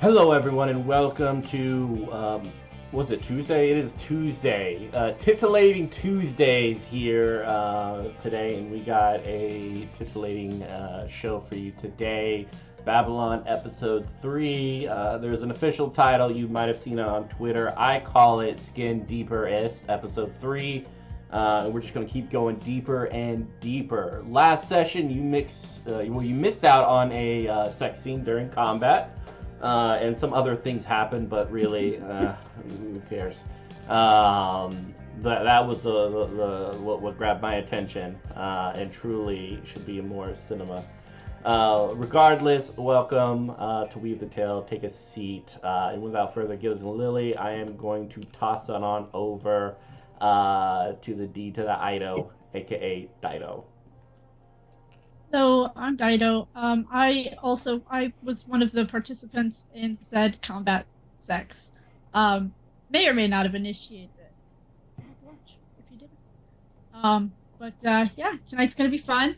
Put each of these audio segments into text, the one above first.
Hello, everyone, and welcome to, was it Tuesday? It is Tuesday. Titillating Tuesdays here today, and we got a titillating show for you today. Babylon Episode 3. There's an official title. You might have seen it on Twitter. I call it Skin Deeper-ist Episode 3. And we're just going to keep going deeper and deeper. Last session, you missed out on a sex scene during combat. And some other things happened, but really, who cares? That was what grabbed my attention, and truly should be more cinema. Regardless, welcome to Weave the Tale. Take a seat, and without further ado, Lily, I am going to toss it on over to the D to the Ido, aka Dyto. So I'm Dyto. I was one of the participants in said combat sex. May or may not have initiated it. If you didn't. Yeah, tonight's gonna be fun.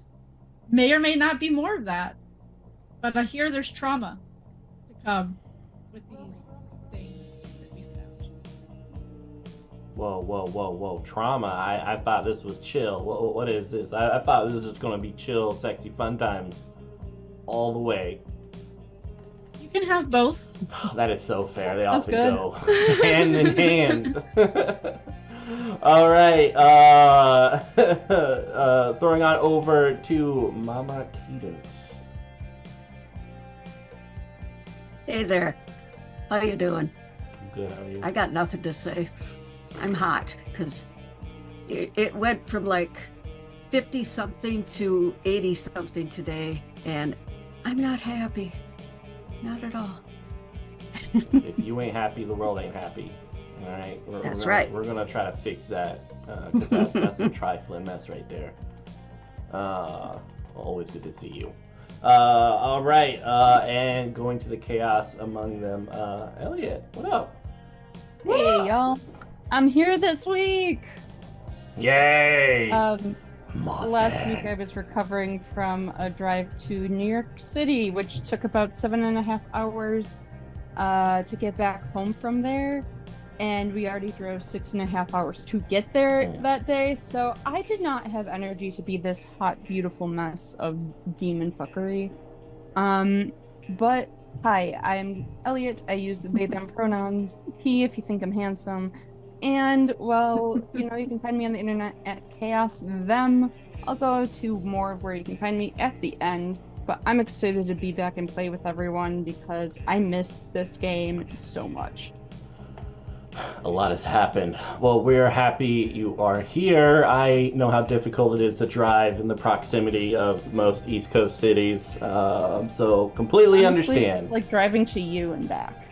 May or may not be more of that. But I hear there's trauma to come with these things that we found. Whoa. Trauma. I thought this was chill. What is this? I thought this was just going to be chill, sexy, fun times. All the way. You can have both. That is so fair. They That's often good. go hand in hand. All right. Throwing on over to Mama Cadance. Hey there. How you doing? Good, how are you? I got nothing to say. I'm hot because it went from like 50 something to 80 something today, and I'm not happy. Not at all. If you ain't happy, the world ain't happy. All right? That's right. We're going to try to fix that, because that's a trifling mess right there. Always good to see you. All right, and going to the chaos among them, Elliot, what up? Hey, y'all. I'm here this week. Yay! Last week I was recovering from a drive to New York City, which took about 7.5 hours to get back home from there. And we already drove 6.5 hours to get there that day. So I did not have energy to be this hot, beautiful mess of demon fuckery. But hi, I'm Elliot. I use the they, them pronouns. He, if you think I'm handsome. And, well, you can find me on the internet at Chaos Them. I'll go to more of where you can find me at the end. But I'm excited to be back and play with everyone because I missed this game so much. A lot has happened. Well, we're happy you are here. I know how difficult it is to drive in the proximity of most East Coast cities, so completely Honestly, understand. like driving to you and back.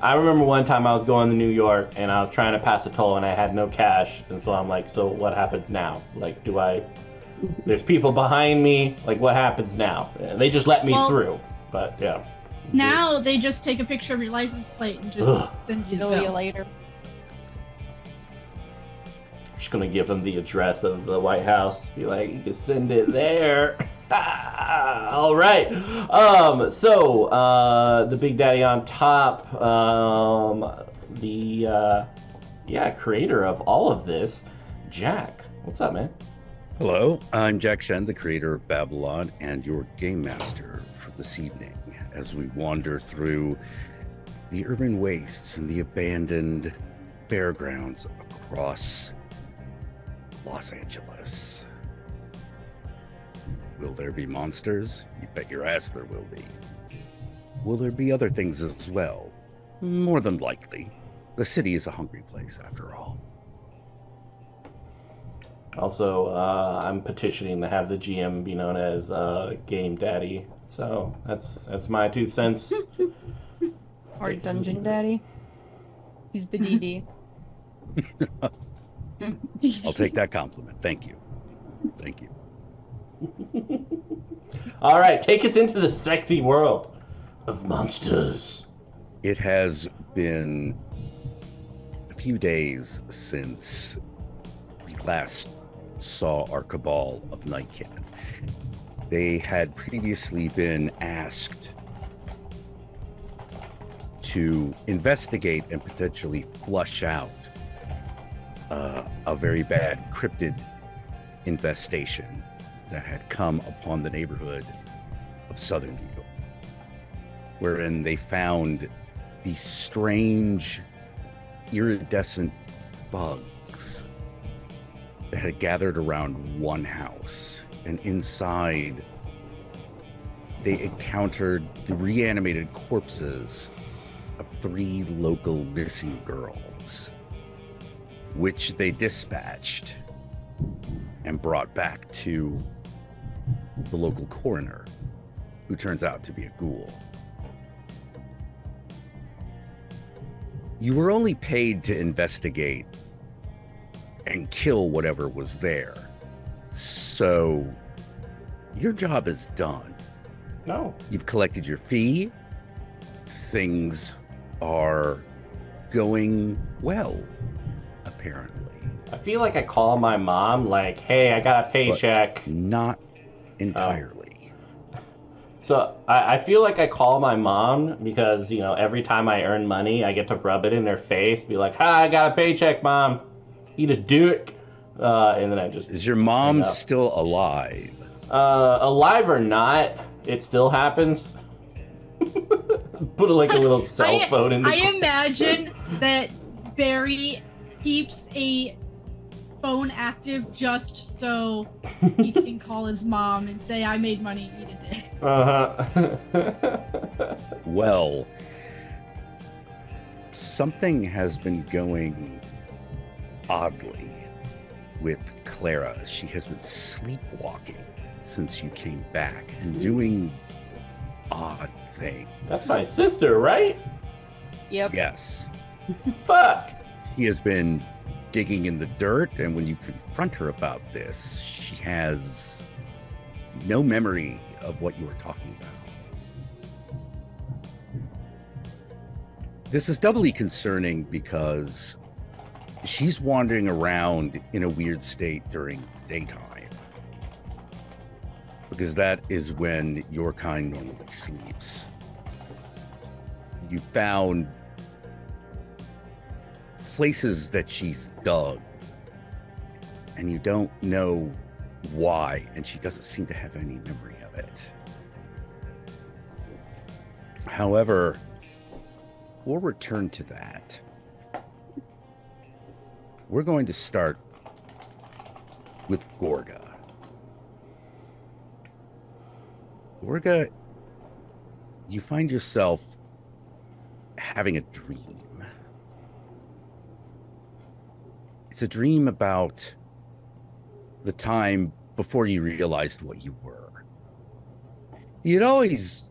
I remember one time I was going to New York and I was trying to pass a toll and I had no cash, and so I'm like, so what happens now? Like, there's people behind me, like what happens now? And they just let me through, but yeah. Now they just take a picture of your license plate and just send you the See you bill. later. I'm just gonna give them the address of the White House. Be like, you can send it there. All right. So the Big Daddy on top, the creator of all of this, Jack. What's up, man? Hello, I'm Jack Shen, the creator of Babylon, and your game master for this evening as we wander through the urban wastes and the abandoned fairgrounds across Los Angeles. Will there be monsters? You bet your ass there will be. Will there be other things as well? More than likely. The city is a hungry place, after all. Also, I'm petitioning to have the GM be known as Game Daddy. So that's my 2 cents. Or Dungeon Daddy. He's the DD. I'll take that compliment. Thank you. Thank you. All right, take us into the sexy world of monsters. It has been a few days since we last saw our cabal of Nightkin. They had previously been asked to investigate and potentially flush out a very bad cryptid infestation that had come upon the neighborhood of Southern View, wherein they found these strange iridescent bugs that had gathered around one house, and inside they encountered the reanimated corpses of 3 local missing girls, which they dispatched and brought back to the local coroner, who turns out to be a ghoul. You were only paid to investigate and kill whatever was there. So your job is done. No. You've collected your fee. Things are going well, apparently. I feel like I call my mom, like, hey, I got a paycheck. But not entirely. So I feel like I call my mom because, you know, every time I earn money, I get to rub it in their face, be like, hi, I got a paycheck, Mom. Eat a dick. And then I just... Is your mom still alive? Alive or not, it still happens. Put like a little cell phone in the... I imagine that Barry keeps a phone active just so he can call his mom and say, I made money, eat a dick. Well, something has been going oddly with Clara. She has been sleepwalking since you came back and doing odd things. That's my sister, right? Yep. Yes. Fuck. He has been digging in the dirt, and when you confront her about this, she has no memory of what you were talking about. This is doubly concerning because she's wandering around in a weird state during the daytime, because that is when your kind normally sleeps. You found places that she's dug, and you don't know why, and she doesn't seem to have any memory of it. However, we'll return to that. We're going to start with Gorga. Gorga, you find yourself having a dream. It's a dream about the time before you realized what you were. You'd always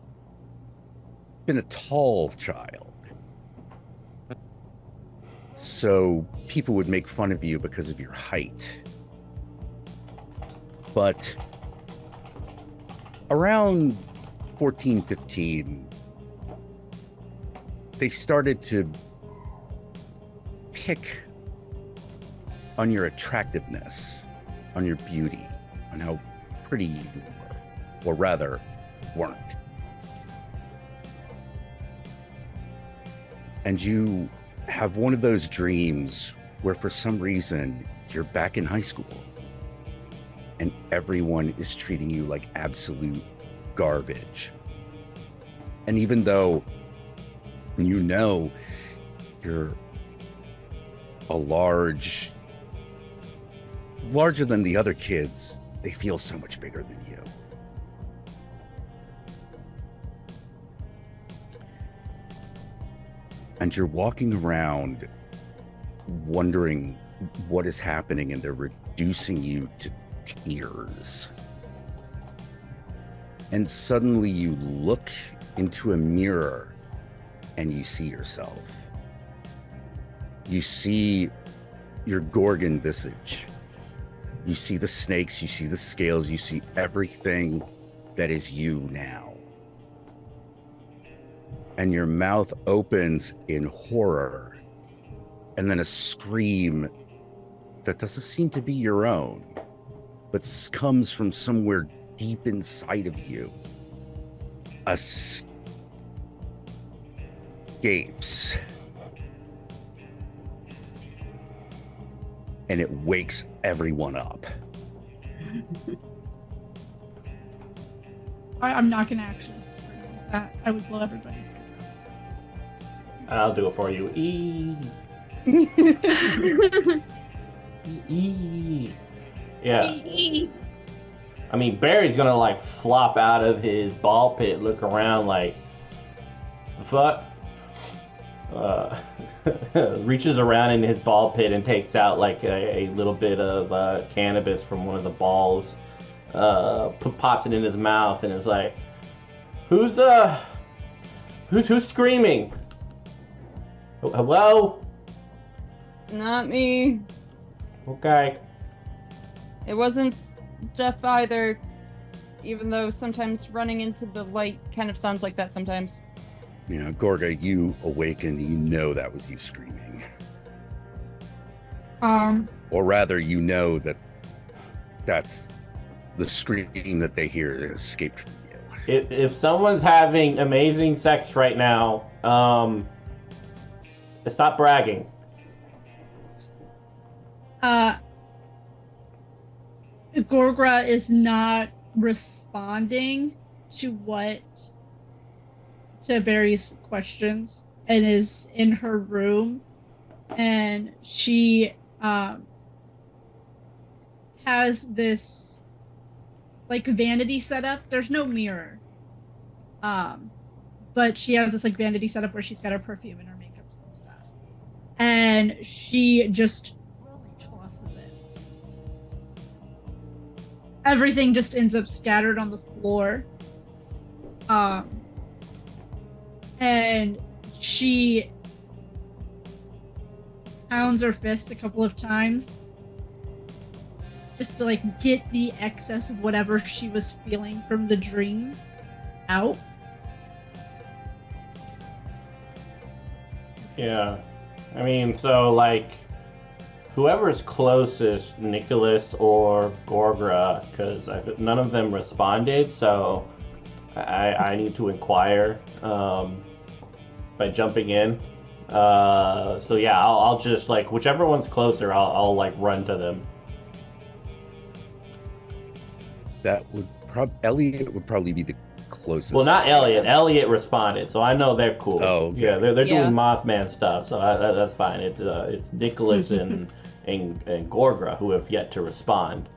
been a tall child, so people would make fun of you because of your height. But around 14, 15, they started to pick on your attractiveness, on your beauty, on how pretty you were, or rather, weren't. And you have one of those dreams where for some reason you're back in high school and everyone is treating you like absolute garbage. And even though you know you're a larger than the other kids, they feel so much bigger than you. And you're walking around wondering what is happening, and they're reducing you to tears. And suddenly you look into a mirror and you see yourself. You see your Gorgon visage. You see the snakes, you see the scales, you see everything that is you now. And your mouth opens in horror, and then a scream that doesn't seem to be your own, but comes from somewhere deep inside of you. escapes. And it wakes everyone up. I'm not going to actually that. I would blow everybody's head. I'll do it for you. Yeah. I mean, Barry's gonna like flop out of his ball pit, look around like, the fuck? Reaches around in his ball pit and takes out like a little bit of cannabis from one of the balls, pops it in his mouth and is like, who's screaming? Hello? Not me. Okay. It wasn't Jeff either, even though sometimes running into the light kind of sounds like that sometimes. You know, Gorga, you awaken, you know that was you screaming. Or rather, you know that that's the scream that they hear that escaped from you. If someone's having amazing sex right now, stop bragging. Gorgra is not responding to Barry's questions and is in her room, and she has this like vanity set up. There's no mirror, but she has this like vanity set up where she's got her perfume and her makeups and stuff, and she just tosses it. Everything just ends up scattered on the floor. And she pounds her fist a couple of times just to like get the excess of whatever she was feeling from the dream out. Yeah. I mean, so like whoever's closest, Nikolas or Gorgra, because none of them responded, so I need to inquire by jumping in. So yeah, I'll just like whichever one's closer, I'll like run to them. That would Elliot would probably be the closest. Well, not Elliot. Elliot responded, so I know they're cool. Oh, okay. Yeah, they're doing Mothman stuff, so that's fine. It's Nikolas and Gorgra who have yet to respond.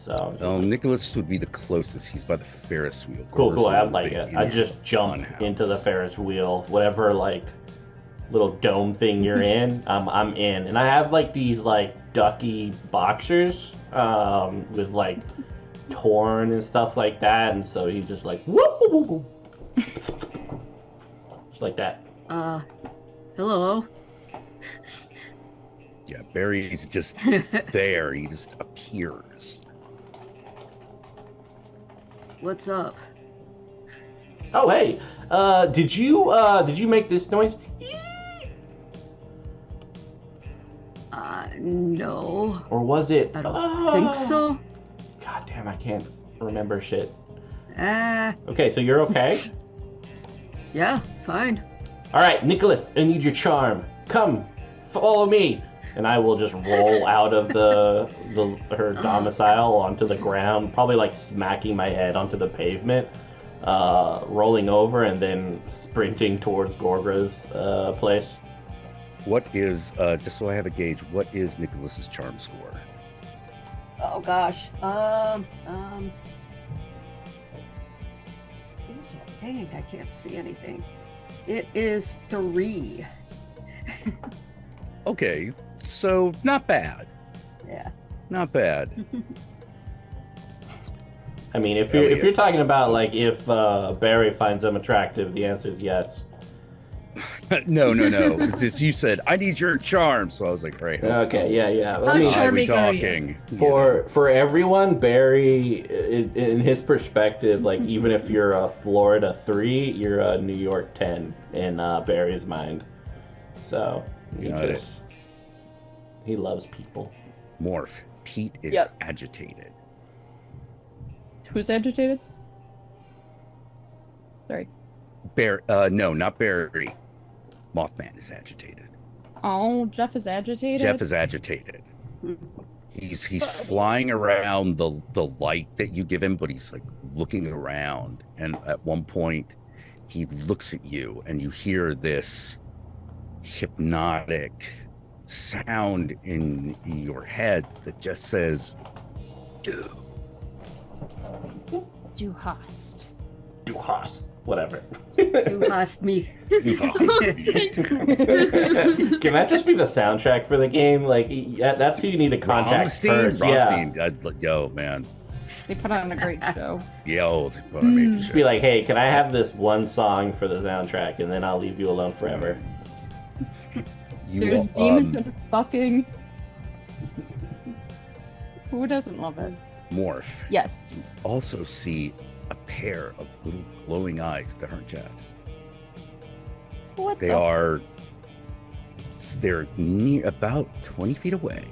So Nikolas would be the closest. He's by the Ferris wheel. Cool. I like it. I just jump into the Ferris wheel, whatever like little dome thing you're in. I'm in, and I have like these like ducky boxers with like torn and stuff like that, and so he's just like whoop, whoop, whoop. Just like that. Hello. Yeah, Barry's just there. He just appears. What's up? Oh hey, did you make this noise? No. Or was it? I don't think so. God damn, I can't remember shit. Ah. Okay, so you're okay? Yeah, fine. All right, Nikolas, I need your charm. Come, follow me. And I will just roll out of her domicile onto the ground, probably like smacking my head onto the pavement, rolling over and then sprinting towards Gorgra's place. What is, just so I have a gauge, what is Nikolas's charm score? Oh gosh. It's so dang, I can't see anything. It is 3. Okay, so not bad. Yeah. Not bad. I mean, if you're talking about like if Barry finds them attractive, the answer is yes. No. It's just you said I need your charm, so I was like, right. Okay, yeah. I'm mean, sure are we we go, talking? For everyone, Barry, in his perspective, like even if you're a Florida 3, you're a New York 10 in Barry's mind. So he loves people. Morph. Pete is agitated. Who's agitated? Sorry. No, not Barry. Mothman is agitated. Oh, Jeff is agitated. Jeff is agitated. He's flying around the light that you give him, but he's like looking around. And at one point, he looks at you, and you hear this hypnotic sound in your head that just says, "Do." Du hast. Du hast. Whatever. You lost me. You hast me. Can that just be the soundtrack for the game? Like, that's who you need to contact first. Rammstein. Yo, man. They put on a great show. Yo, they put on an amazing show. Be like, hey, can I have this one song for the soundtrack, and then I'll leave you alone forever. There's demons and fucking. Who doesn't love it? Morph. Yes. You also see a pair of little glowing eyes that aren't Jeff's. What They're near about 20 feet away.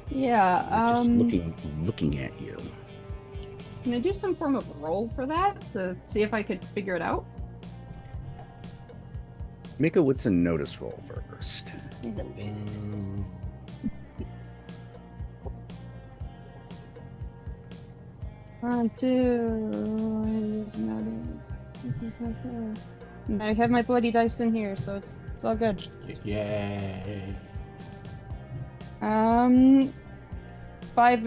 Yeah. Just looking at you. Can I do some form of roll for that to see if I could figure it out? Make a wits and notice roll first. One, two. I have my bloody dice in here, so it's all good. Yay. 5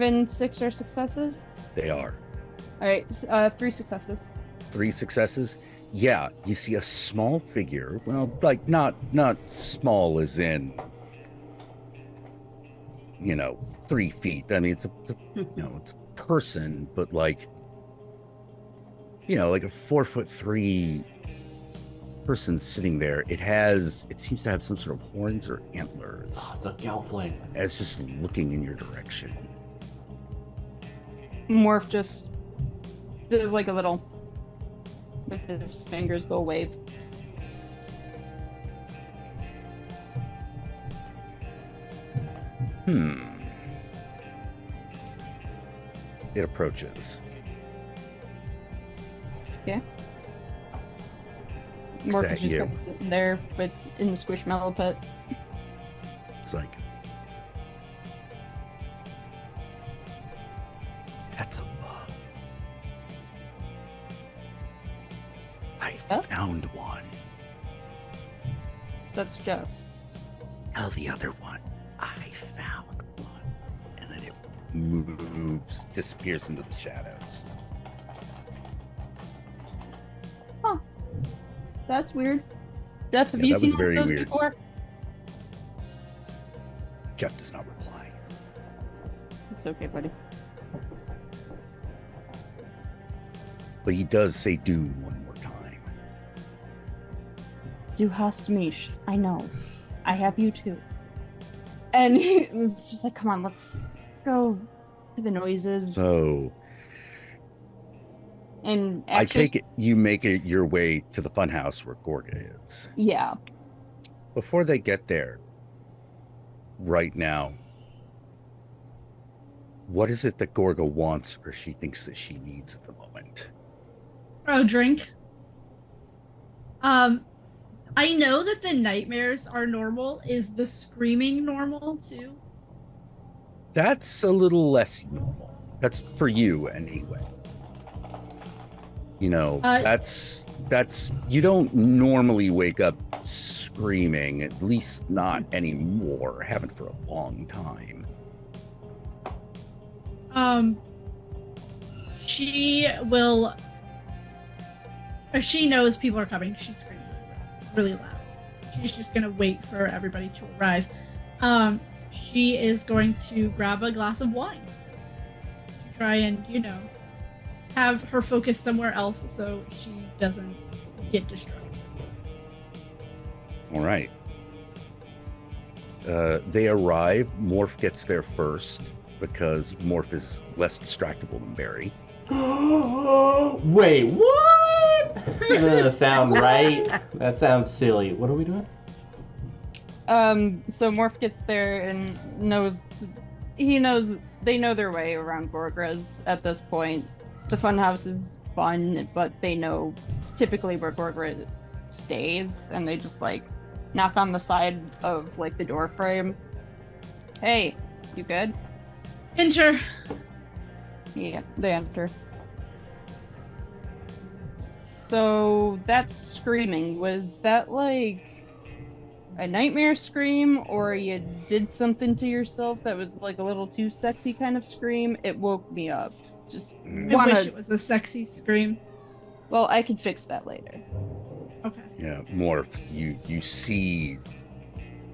and 6 are successes. They are. All right, 3 successes. 3 successes. Yeah, you see a small figure. Well, like not small as in 3 feet. I mean, it's a person, but like a 4'3" person sitting there. It seems to have some sort of horns or antlers. Oh, it's a gelfling. And it's just looking in your direction. Morph just does like a little, with his fingers go wave. It approaches. Yeah. Is Morph that is just you? kind of sitting there, but in the squishmallow pit. It's like, that's a bug. I found one. That's Jeff. Now the other one. I found one. And then it moves, disappears into the shadows. Huh. That's weird. Jeff, have Yeah, you that seen was one of very those weird. before? Jeff does not reply. It's okay, buddy. But he does say "do" one more time. Du hast mich. I know. I have you too. And it's just like, come on, let's go to the noises. So And I actually, take it you make it your way to the funhouse where Gorga is. yeah. Before they get there, right now, what is it that Gorga wants or she thinks that she needs at the moment? Oh, drink. I know that the nightmares are normal. Is the screaming normal too? That's a little less normal. That's for you anyway. That's you don't normally wake up screaming, at least not anymore. Haven't for a long time. She will. She knows people are coming. She's screaming really loud. She's just gonna wait for everybody to arrive. She is going to grab a glass of wine to try and, have her focus somewhere else so she doesn't get distracted. All right. They arrive. Morph gets there first because Morph is less distractible than Barry. Wait, what? That doesn't sound right. That sounds silly. What are we doing? So Morph gets there and they know their way around Gorgra's at this point. The funhouse is fun, but they know typically where Gorgra stays, and they just like knock on the side of like the door frame. Hey, you good? Enter. Yeah, they enter. So that screaming, was that like a nightmare scream, or you did something to yourself that was like a little too sexy kind of scream? It woke me up. Just I wish it was a sexy scream. Well, I can fix that later. Okay. Yeah, Morph, you see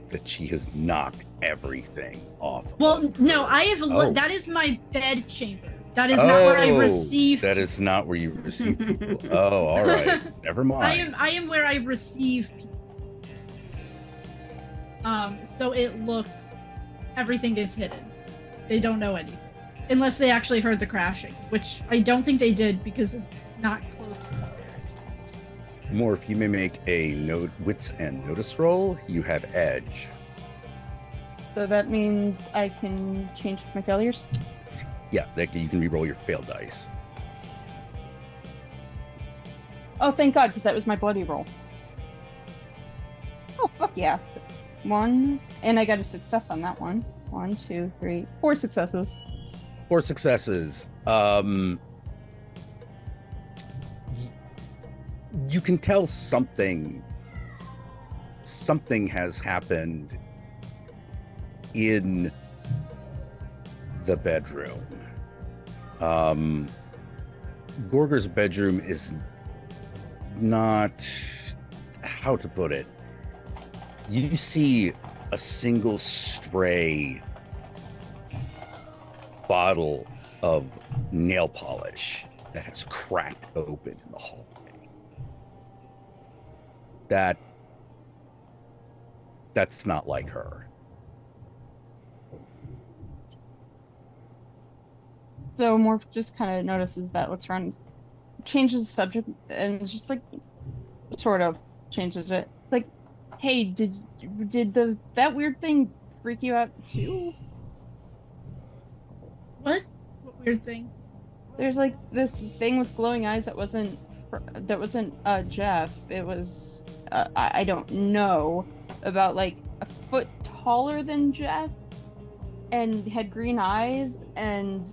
that she has knocked everything off. Well, of no, her. I have. Oh. That is my bed chamber. That is not where I receive. That is not where you receive people. Oh, all right. Never mind. I am where I receive people. So it looks, everything is hidden. They don't know anything. Unless they actually heard the crashing, which I don't think they did because it's not close to theirs. Morph, you may make a wits and notice roll. You have edge. So that means I can change my failures? Yeah, you can re-roll your failed dice. Oh, thank God, because that was my bloody roll. Oh, fuck yeah. 1, and I got a success on that one. 1, 2, 3, 4 successes. 4 successes. You can tell something has happened in the bedroom. Gorgra's bedroom is not, how to put it, you see a single stray bottle of nail polish that has cracked open in the hallway. That's not like her. So Morph just kind of notices that, looks around, changes the subject, and it's just like, sort of changes it. Like, hey, did that weird thing freak you out too? What? What weird thing? There's like this thing with glowing eyes that wasn't Jeff. It was I don't know, about like a foot taller than Jeff, and had green eyes, and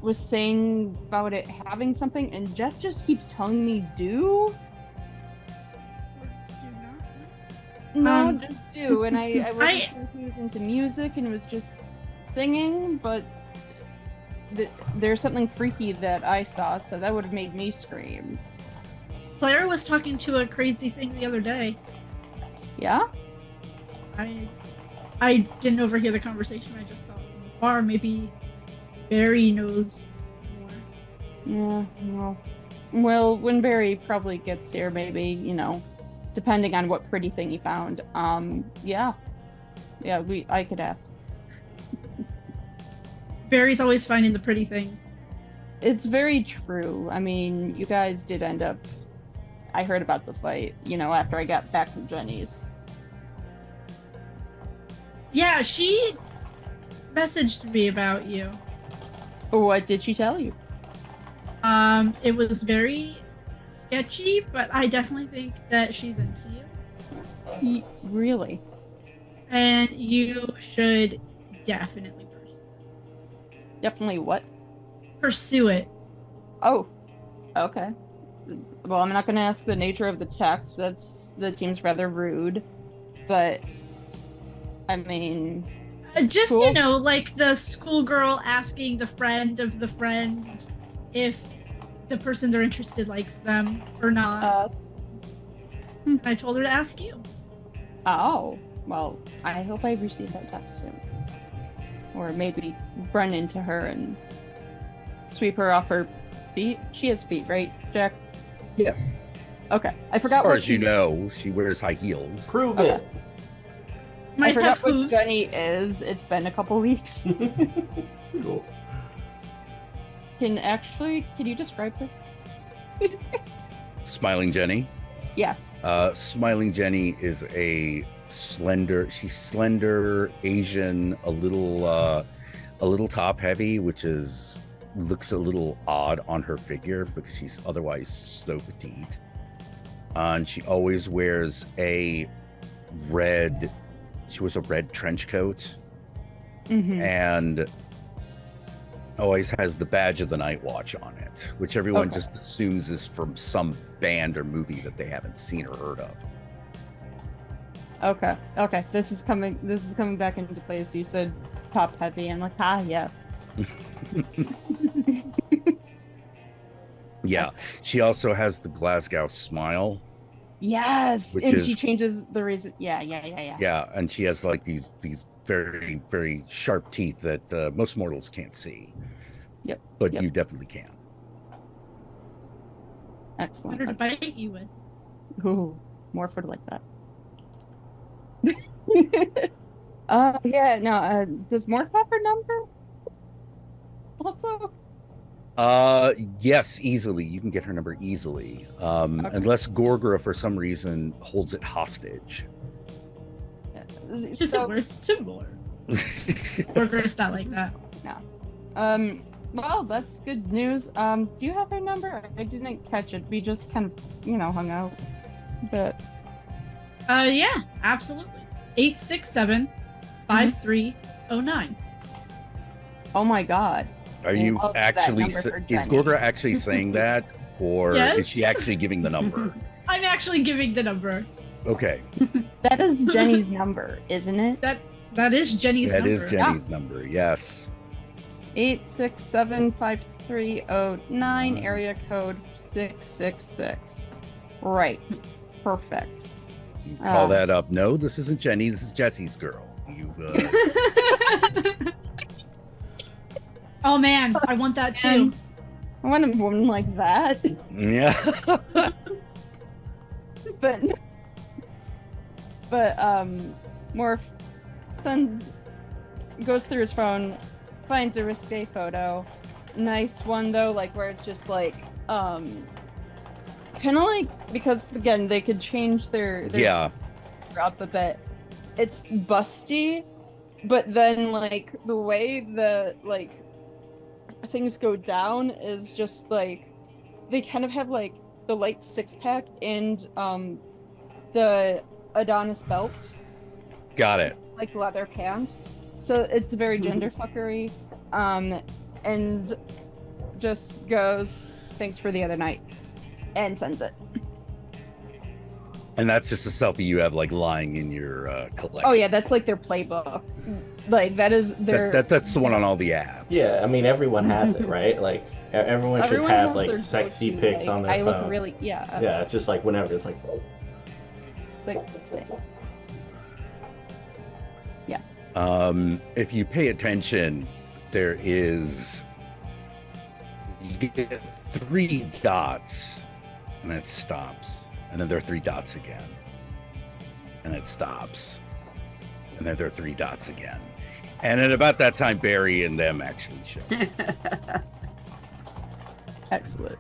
was saying about it having something, and Jeff just keeps telling me do. No, just do. And I wasn't sure if he was into music and was just singing, but there's something freaky that I saw, so that would have made me scream. Clara was talking to a crazy thing the other day. Yeah? I didn't overhear the conversation, I just saw it in the bar. Maybe Barry knows more. Yeah, well, when Barry probably gets here, maybe, depending on what pretty thing he found. Yeah, I could ask. Barry's always finding the pretty things. It's very true. I mean, you guys did end up, I heard about the fight, after I got back from Jenny's. Yeah, she messaged me about you. What did she tell you? It was very sketchy, but I definitely think that she's into you. Really? And you should definitely pursue it. Definitely what? Pursue it. Oh, okay. Well, I'm not going to ask the nature of the text. That seems rather rude. But, I mean... Just, cool. Like the schoolgirl asking the friend of the friend if the person they're interested likes them or not. I told her to ask you. Oh, well, I hope I receive that text soon. Or maybe run into her and sweep her off her feet. She has feet, right, Jack? Yes. Okay, I forgot. As far as you know, she wears high heels. Prove Okay. it. I forgot what Jenny is. It's been a couple weeks. Cool. Can you describe her? Smiling Jenny. Yeah. Smiling Jenny is she's slender, Asian, a little top heavy, which looks a little odd on her figure because she's otherwise so petite. And she always wears a red trench coat. Mm-hmm. And always has the badge of the Night Watch on it, which everyone just assumes is from some band or movie that they haven't seen or heard of. Okay. This is coming back into place. You said top heavy. I'm like, yeah. Yeah. She also has the Glasgow smile. Yes. And she changes the reason. Yeah. Yeah, and she has like these very, very sharp teeth that most mortals can't see. Yep. But you definitely can. Excellent. Better to bite you with. Ooh, more foot like that. Does Morph have her number? Also? Yes, easily. You can get her number easily. Unless Gorgra for some reason holds it hostage. Just worth 2 more. Gorgra's not like that. No. Well, that's good news. Do you have her number? I didn't catch it. We just kind of, hung out. But yeah, absolutely. 867-5309. Oh my god. Are you actually is Gorgra actually saying that, or is she actually giving the number? I'm actually giving the number. Okay. That is Jenny's number, isn't it? That is Jenny's number. That is Jenny's number, yes. 867-5309, area code 666. Right. Perfect. You call that up. No, this isn't Jenny. This is Jesse's girl. You. Oh man, I want that too. I want a woman like that. Yeah. But Morph goes through his phone, finds a risque photo. Nice one though, like where it's just like kind of like, because again they could change their up a bit. It's busty, but then like the way the like things go down is just like they kind of have like the light 6-pack and the Adonis belt. Got it. Like leather pants. So it's very gender fuckery. And just goes, thanks for the other night. And sends it. And that's just a selfie you have like lying in your collection. Oh yeah, that's like their playbook. Like that is their that's the one on all the apps. Yeah, I mean everyone has it, right? Like everyone should have like sexy pics on their phone. I look really Yeah, it's just like whenever it's like thanks. Yeah. If you pay attention, there is you get 3 dots and it stops. And then there are 3 dots again. And it stops. And then there are 3 dots again. And at about that time, Barry and them actually show. Excellent.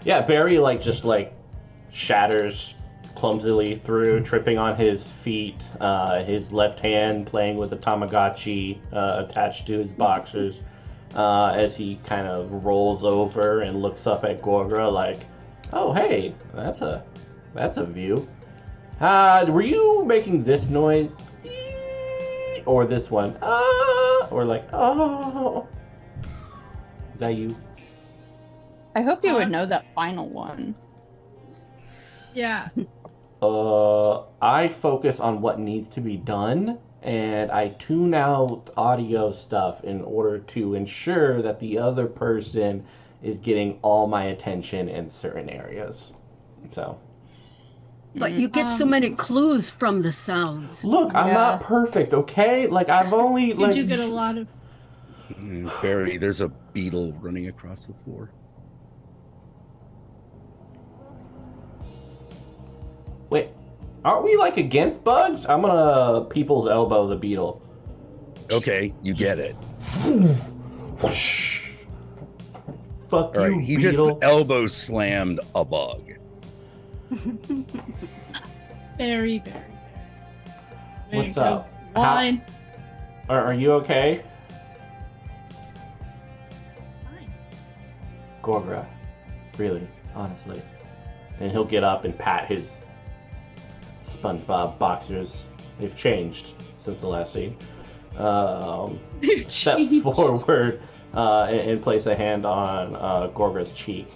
Yeah, Barry just shatters clumsily through, tripping on his feet, his left hand playing with a Tamagotchi attached to his boxers, as he kind of rolls over and looks up at Gorgra like, oh hey, that's a view. Were you making this noise? Or this one? Or like, oh. Is that you? I hope you would know that final one. Yeah. I focus on what needs to be done, and I tune out audio stuff in order to ensure that the other person is getting all my attention in certain areas. So. But you get so many clues from the sounds. Look, I'm not perfect, okay? Like, I've only, you do get a lot of... Barry, there's a beetle running across the floor. Wait, aren't we, against bugs? I'm gonna people's elbow the beetle. Okay, you get it. Fuck all you, right, he beetle. just elbow slammed a bug. Very, very. What's up? Wine. Are you okay? Fine. Gorgra. Really, honestly. and he'll get up and pat his SpongeBob boxers. They've changed since the last scene. Step forward and place a hand on Gorgra's cheek.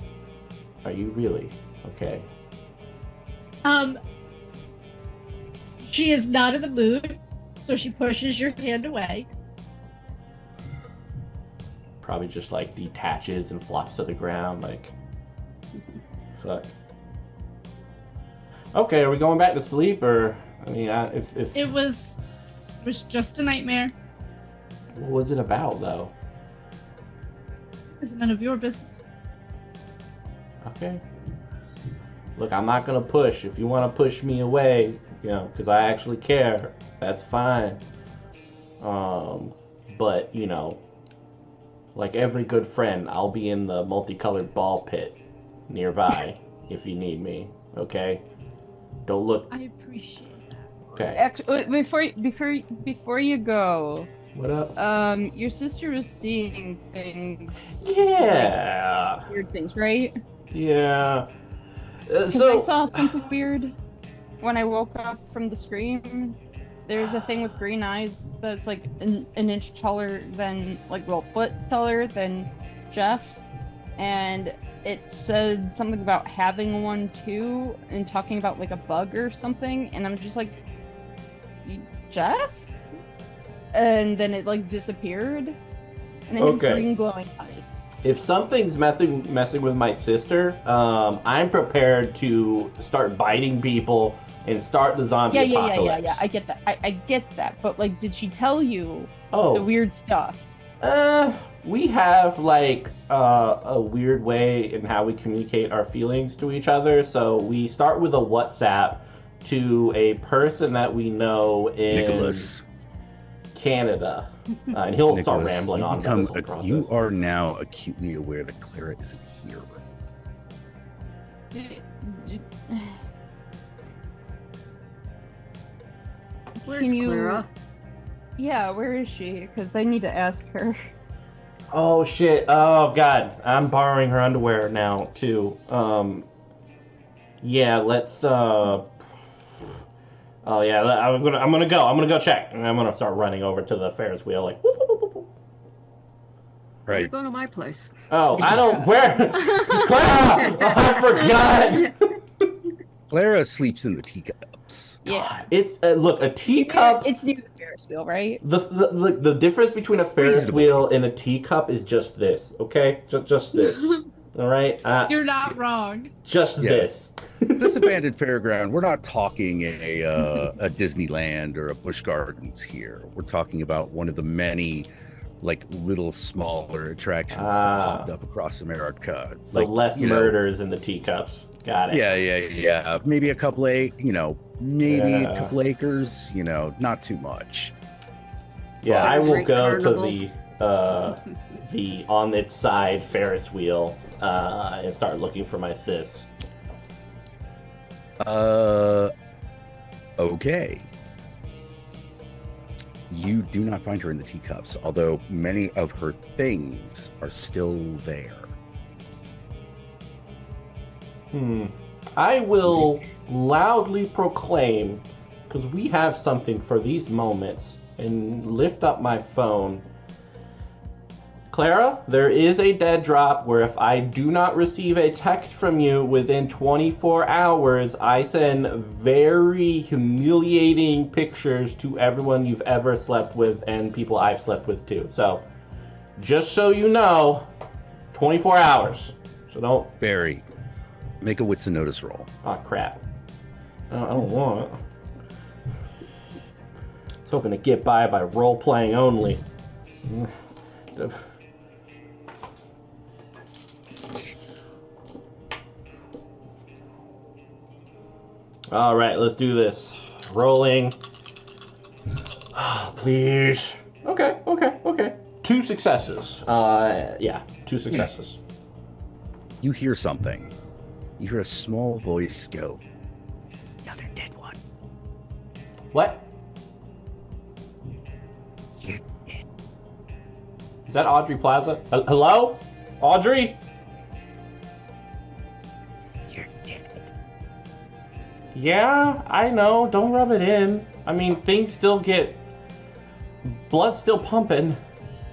Are you really okay? She is not in the mood, so she pushes your hand away. Probably just like detaches and flops to the ground, like fuck. Okay, are we going back to sleep, or I mean, if It was just a nightmare. what was it about though? It's none of your business. Okay. Look, I'm not gonna push. If you want to push me away, you know, because I actually care, that's fine. But you know, like every good friend, I'll be in the multicolored ball pit nearby if you need me. Okay. Don't look. I appreciate that. Okay. Actually, before you go, What up? your sister was seeing things. Yeah. Like, weird things, right? Yeah. Because I saw something weird when I woke up from the scream. There's a thing with green eyes that's like an inch taller than, foot taller than Jeff. And it said something about having one too and talking about like a bug or something. And I'm just like, Jeff? And then it like disappeared. And then Okay. green glowing eyes. If something's messing with my sister, I'm prepared to start biting people and start the zombie apocalypse. Yeah. I get that. I get that. But like, did she tell you the Oh, weird stuff? we have like a weird way in how we communicate our feelings to each other. So we start with a WhatsApp to a person that we know in Nikolas. Canada, and he'll start Nikolas, rambling you on about this whole become, process. you are now acutely aware that Clara isn't here. Where's Can you- Clara? Yeah, where is she? Because I need to ask her. Oh shit! Oh god, I'm borrowing her underwear now too. Yeah, let's. Oh yeah, I'm gonna go check, and I'm gonna start running over to the Ferris wheel like. Whoop, whoop, whoop, whoop. You're Right. going to my place. Oh, I don't. Where? Clara! I forgot. Clara sleeps in the teacups. Yeah. It's look, a teacup. It's near the Ferris wheel, right? The difference between a Ferris Reasonable. wheel and a teacup is just this, okay? Just this. All right. You're not wrong. Just Yeah. this. This abandoned fairground, we're not talking a Disneyland or a Busch Gardens here. We're talking about one of the many, like, little smaller attractions that popped up across America. So Like, less you know, murders in the teacups. Got it. Yeah. Maybe a couple maybe Yeah. a couple acres, not too much. Yeah, I will Great go carnival. to the on its side Ferris wheel and start looking for my sis. Okay. You do not find her in the teacups, although many of her things are still there. I will loudly proclaim, because we have something for these moments, and lift up my phone. Clara, there is a dead drop where if I do not receive a text from you within 24 hours, I send very humiliating pictures to everyone you've ever slept with and people I've slept with too. So, just so you know, 24 hours. So don't... Barry, make a wits and notice roll. Oh crap. I don't want it. I was hoping to get by role-playing only. Alright, let's do this. Rolling. Please. Okay. 2 successes. Yeah, 2 successes. You hear something. You hear a small voice go, "Another dead one." What? You're dead. Is that Audrey Plaza? Hello? Audrey? You're dead. Yeah, I know. Don't rub it in. I mean, things still get... Blood's still pumping.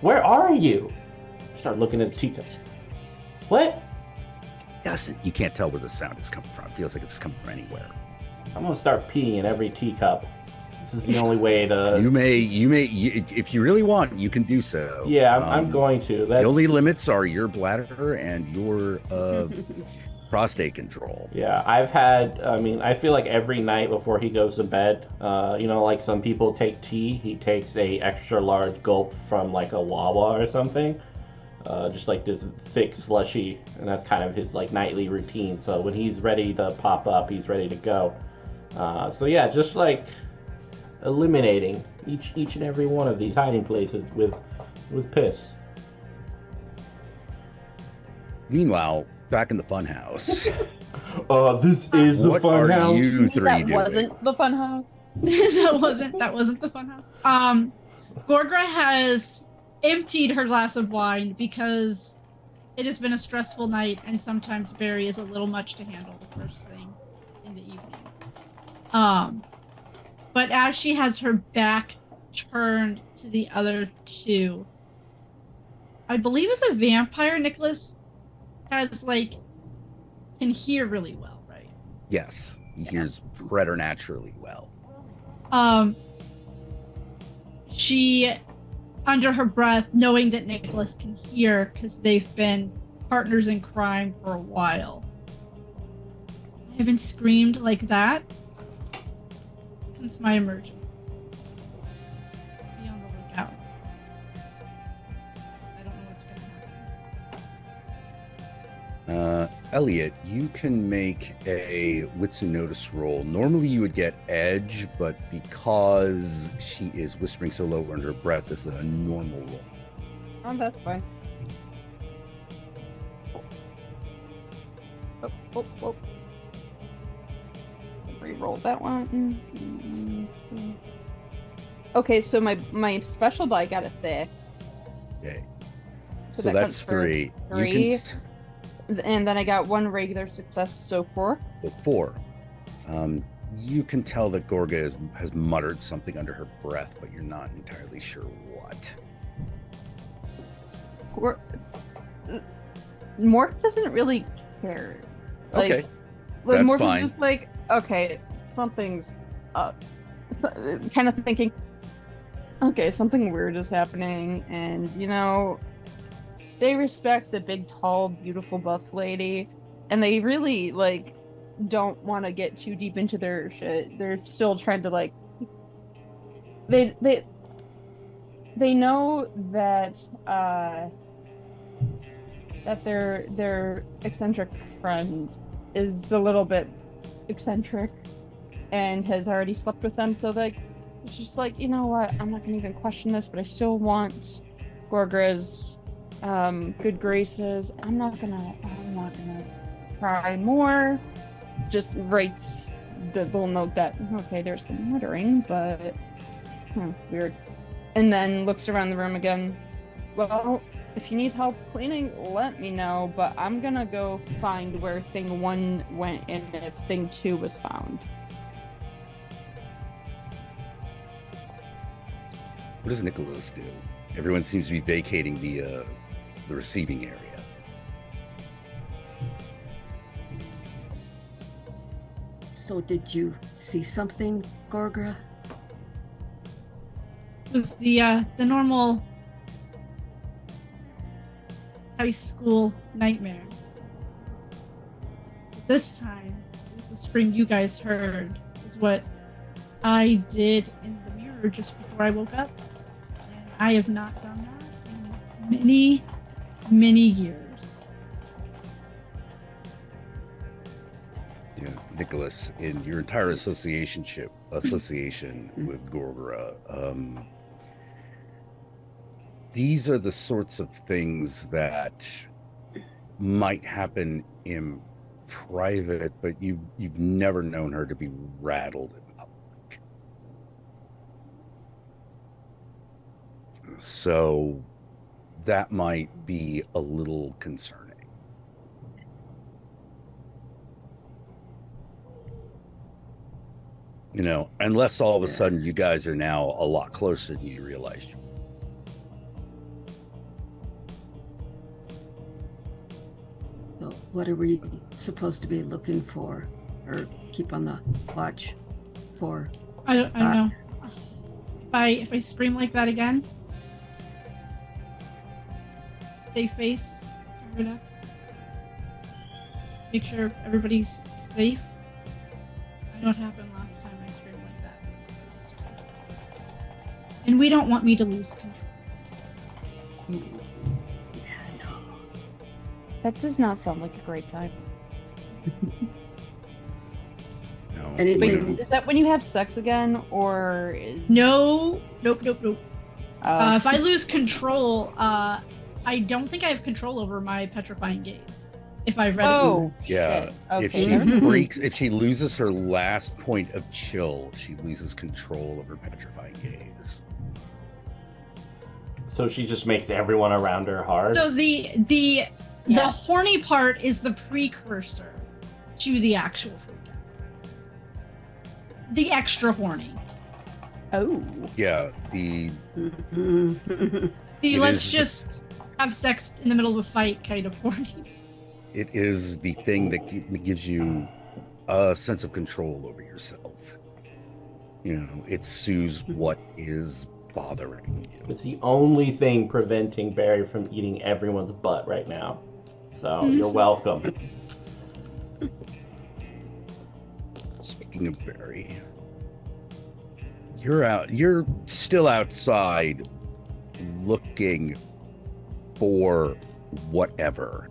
Where are you? Start looking at the teacups. What? You can't tell where the sound is coming from. It feels like it's coming from anywhere. I'm gonna start peeing in every teacup. This is the only way to... You may, if you really want, you can do so. Yeah, I'm going to. The only limits are your bladder and your prostate control. Yeah, I've had, I feel like every night before he goes to bed, like some people take tea, he takes a extra large gulp from like a Wawa or something. Just like this thick slushy, and that's kind of his like nightly routine. So when he's ready to pop up, he's ready to go. So yeah, just like eliminating each and every one of these hiding places with piss. Meanwhile, back in the funhouse. This is the what fun are house. you three That doing? wasn't the fun house. that wasn't the fun house. Gorgra has emptied her glass of wine because it has been a stressful night, and sometimes Barry is a little much to handle the first thing in the evening. But as she has her back turned to the other two, I believe as a vampire, Nikolas has can hear really well, right? Yes, he hears preternaturally well. She, under her breath, knowing that Nikolas can hear because they've been partners in crime for a while. I haven't screamed like that since my emergence. Be on the lookout. I don't know what's gonna happen. Elliot, you can make a wits and notice roll. Normally you would get edge, but because she is whispering so low under her breath, this is a normal roll. Oh, that's fine. Oh. Reroll that one. Okay, so my special die got a 6. Okay. So So that that's comes for 3. three. You can And then I got 1 regular success, so 4. 4. You can tell that Gorga has muttered something under her breath, but you're not entirely sure what. Morph doesn't really care. Okay, that's Morph fine. is just like, okay, something's up. So, kind of thinking, okay, something weird is happening, and they respect the big, tall, beautiful, buff lady, and they really don't want to get too deep into their shit. They're still trying to they know that that their eccentric friend is a little bit eccentric and has already slept with them, so it's just you know what, I'm not gonna even question this, but I still want Gorgra's good graces. I'm not gonna try more. Just writes the little note that, okay, there's some muttering, but weird. And then looks around the room again. Well, if you need help cleaning, let me know, but I'm gonna go find where thing 1 went and if thing 2 was found. What does Nikolas do? Everyone seems to be vacating the receiving area. So did you see something, Gorgra? It was the normal high school nightmare. This time, it was the scream you guys heard, is what I did in the mirror just before I woke up. And I have not done that in many, many years. Yeah, Nikolas, in your entire association with Gorgra, these are the sorts of things that might happen in private, but you've never known her to be rattled in public. So that might be a little concerning. You know, unless all of a sudden you guys are now a lot closer than you realized. So what are we supposed to be looking for, or keep on the watch for? I don't know. If I scream like that again, save face, cover it up. Make sure everybody's safe. I know what happened last time I screamed like that. First time. And we don't want me to lose control. That does not sound like a great time. No. Anything? Is that when you have sex again, or is... No, nope. Oh. If I lose control, I don't think I have control over my petrifying gaze. If I read Oh, Yeah. shit. Okay. If she freaks, if she loses her last point of chill, she loses control of her petrifying gaze. So she just makes everyone around her hard. it. So the Yes. horny part is the precursor to the actual freak out. The extra horny. Oh. Yeah, the The It let's is- just have sex in the middle of a fight kind of horny. it is the thing that gives you a sense of control over yourself. You know, it soothes what is bothering you. It's the only thing preventing Barry from eating everyone's butt right now. So you're welcome. Speaking of Barry, you're still outside looking for whatever.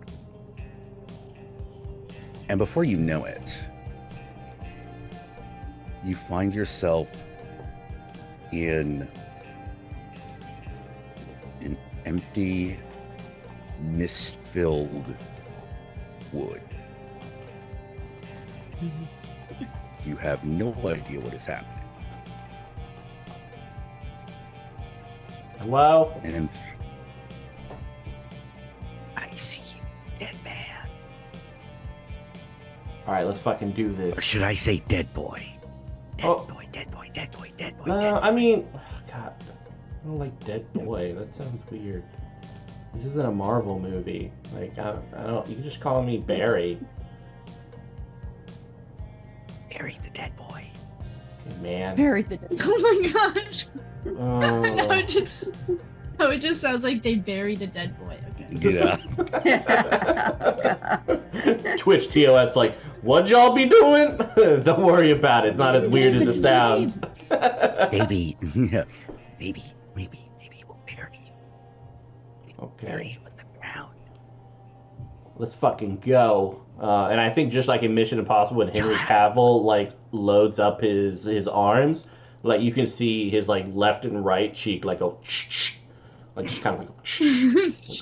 And before you know it, you find yourself in an empty, mist-filled wood. You have no idea what is happening. Hello? And I see you, dead man. Alright, let's fucking do Or this. should I say dead boy? Dead Oh. boy, dead boy, dead boy, dead boy, No, dead boy. I mean, God, I don't like Dead Boy. That sounds weird. This isn't a Marvel movie. Like, I don't. You can just call me Barry. Barry the dead boy. Okay, man. Very the Oh my gosh. Oh. No, it just sounds like they buried a dead boy. Okay. Yeah. Twitch TOS, like, what'd y'all be doing? Don't worry about it. It's not as weird as it sounds. Maybe, yeah. Maybe we'll bury you. Bury Okay. you in the ground. Let's fucking go. And I think just like in Mission Impossible, when Henry Cavill like loads up his arms, like you can see his like left and right cheek like go like just kind of like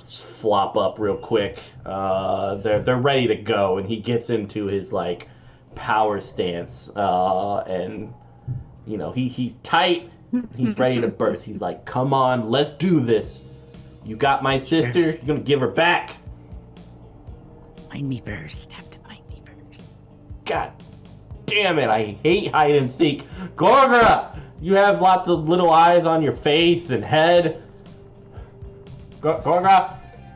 flop up real quick. They're ready to go, and he gets into his like power stance, and you know he's tight. He's ready to burst. He's like, "Come on, let's do this. You got my sister. You're gonna give her back." Find me first. Have to find me first. God damn it, I hate hide and seek. Gorgra! You have lots of little eyes on your face and head. Gorgra?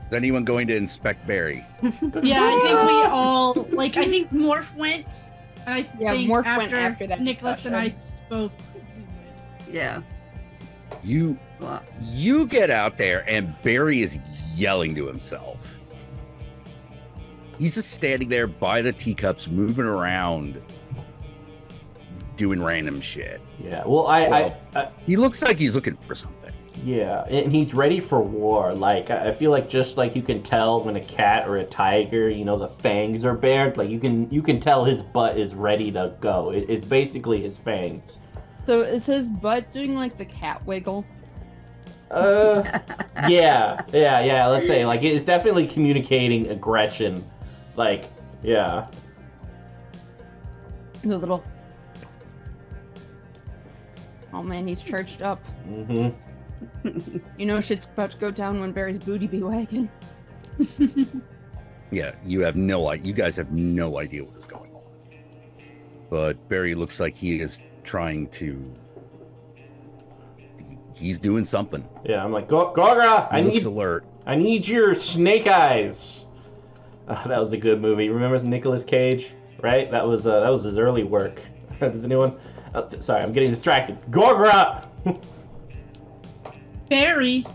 Is anyone going to inspect Barry? Yeah, I think we all like. I think Morph went, and I Yeah, think Morph went after that Nikolas and I discussion. spoke. we would. Yeah. Well, You get out there and Barry is yelling to himself. He's just standing there by the teacups, moving around, doing random shit. Yeah, well, I He looks like he's looking for something. yeah, and he's ready for war. Like, I feel like just like you can tell when a cat or a tiger, you know, the fangs are bared, like you can tell his butt is ready to go. It's basically his fangs. So is his butt doing like the cat wiggle? Yeah, let's say, like, it's definitely communicating aggression. Like, yeah. The little. Oh man, he's charged up. Mm-hmm. You know shit's about to go down when Barry's booty be wagging. Yeah, you have no idea. You guys have no idea what is going on. But Barry looks like he is trying to. He's doing something. Yeah, I'm like, Gorgra, He looks alert. I need your snake eyes. That was a good movie. Remember Nikolas Cage? Right? That was his early work. Does anyone? Sorry, I'm getting distracted. Gorgra. Barry.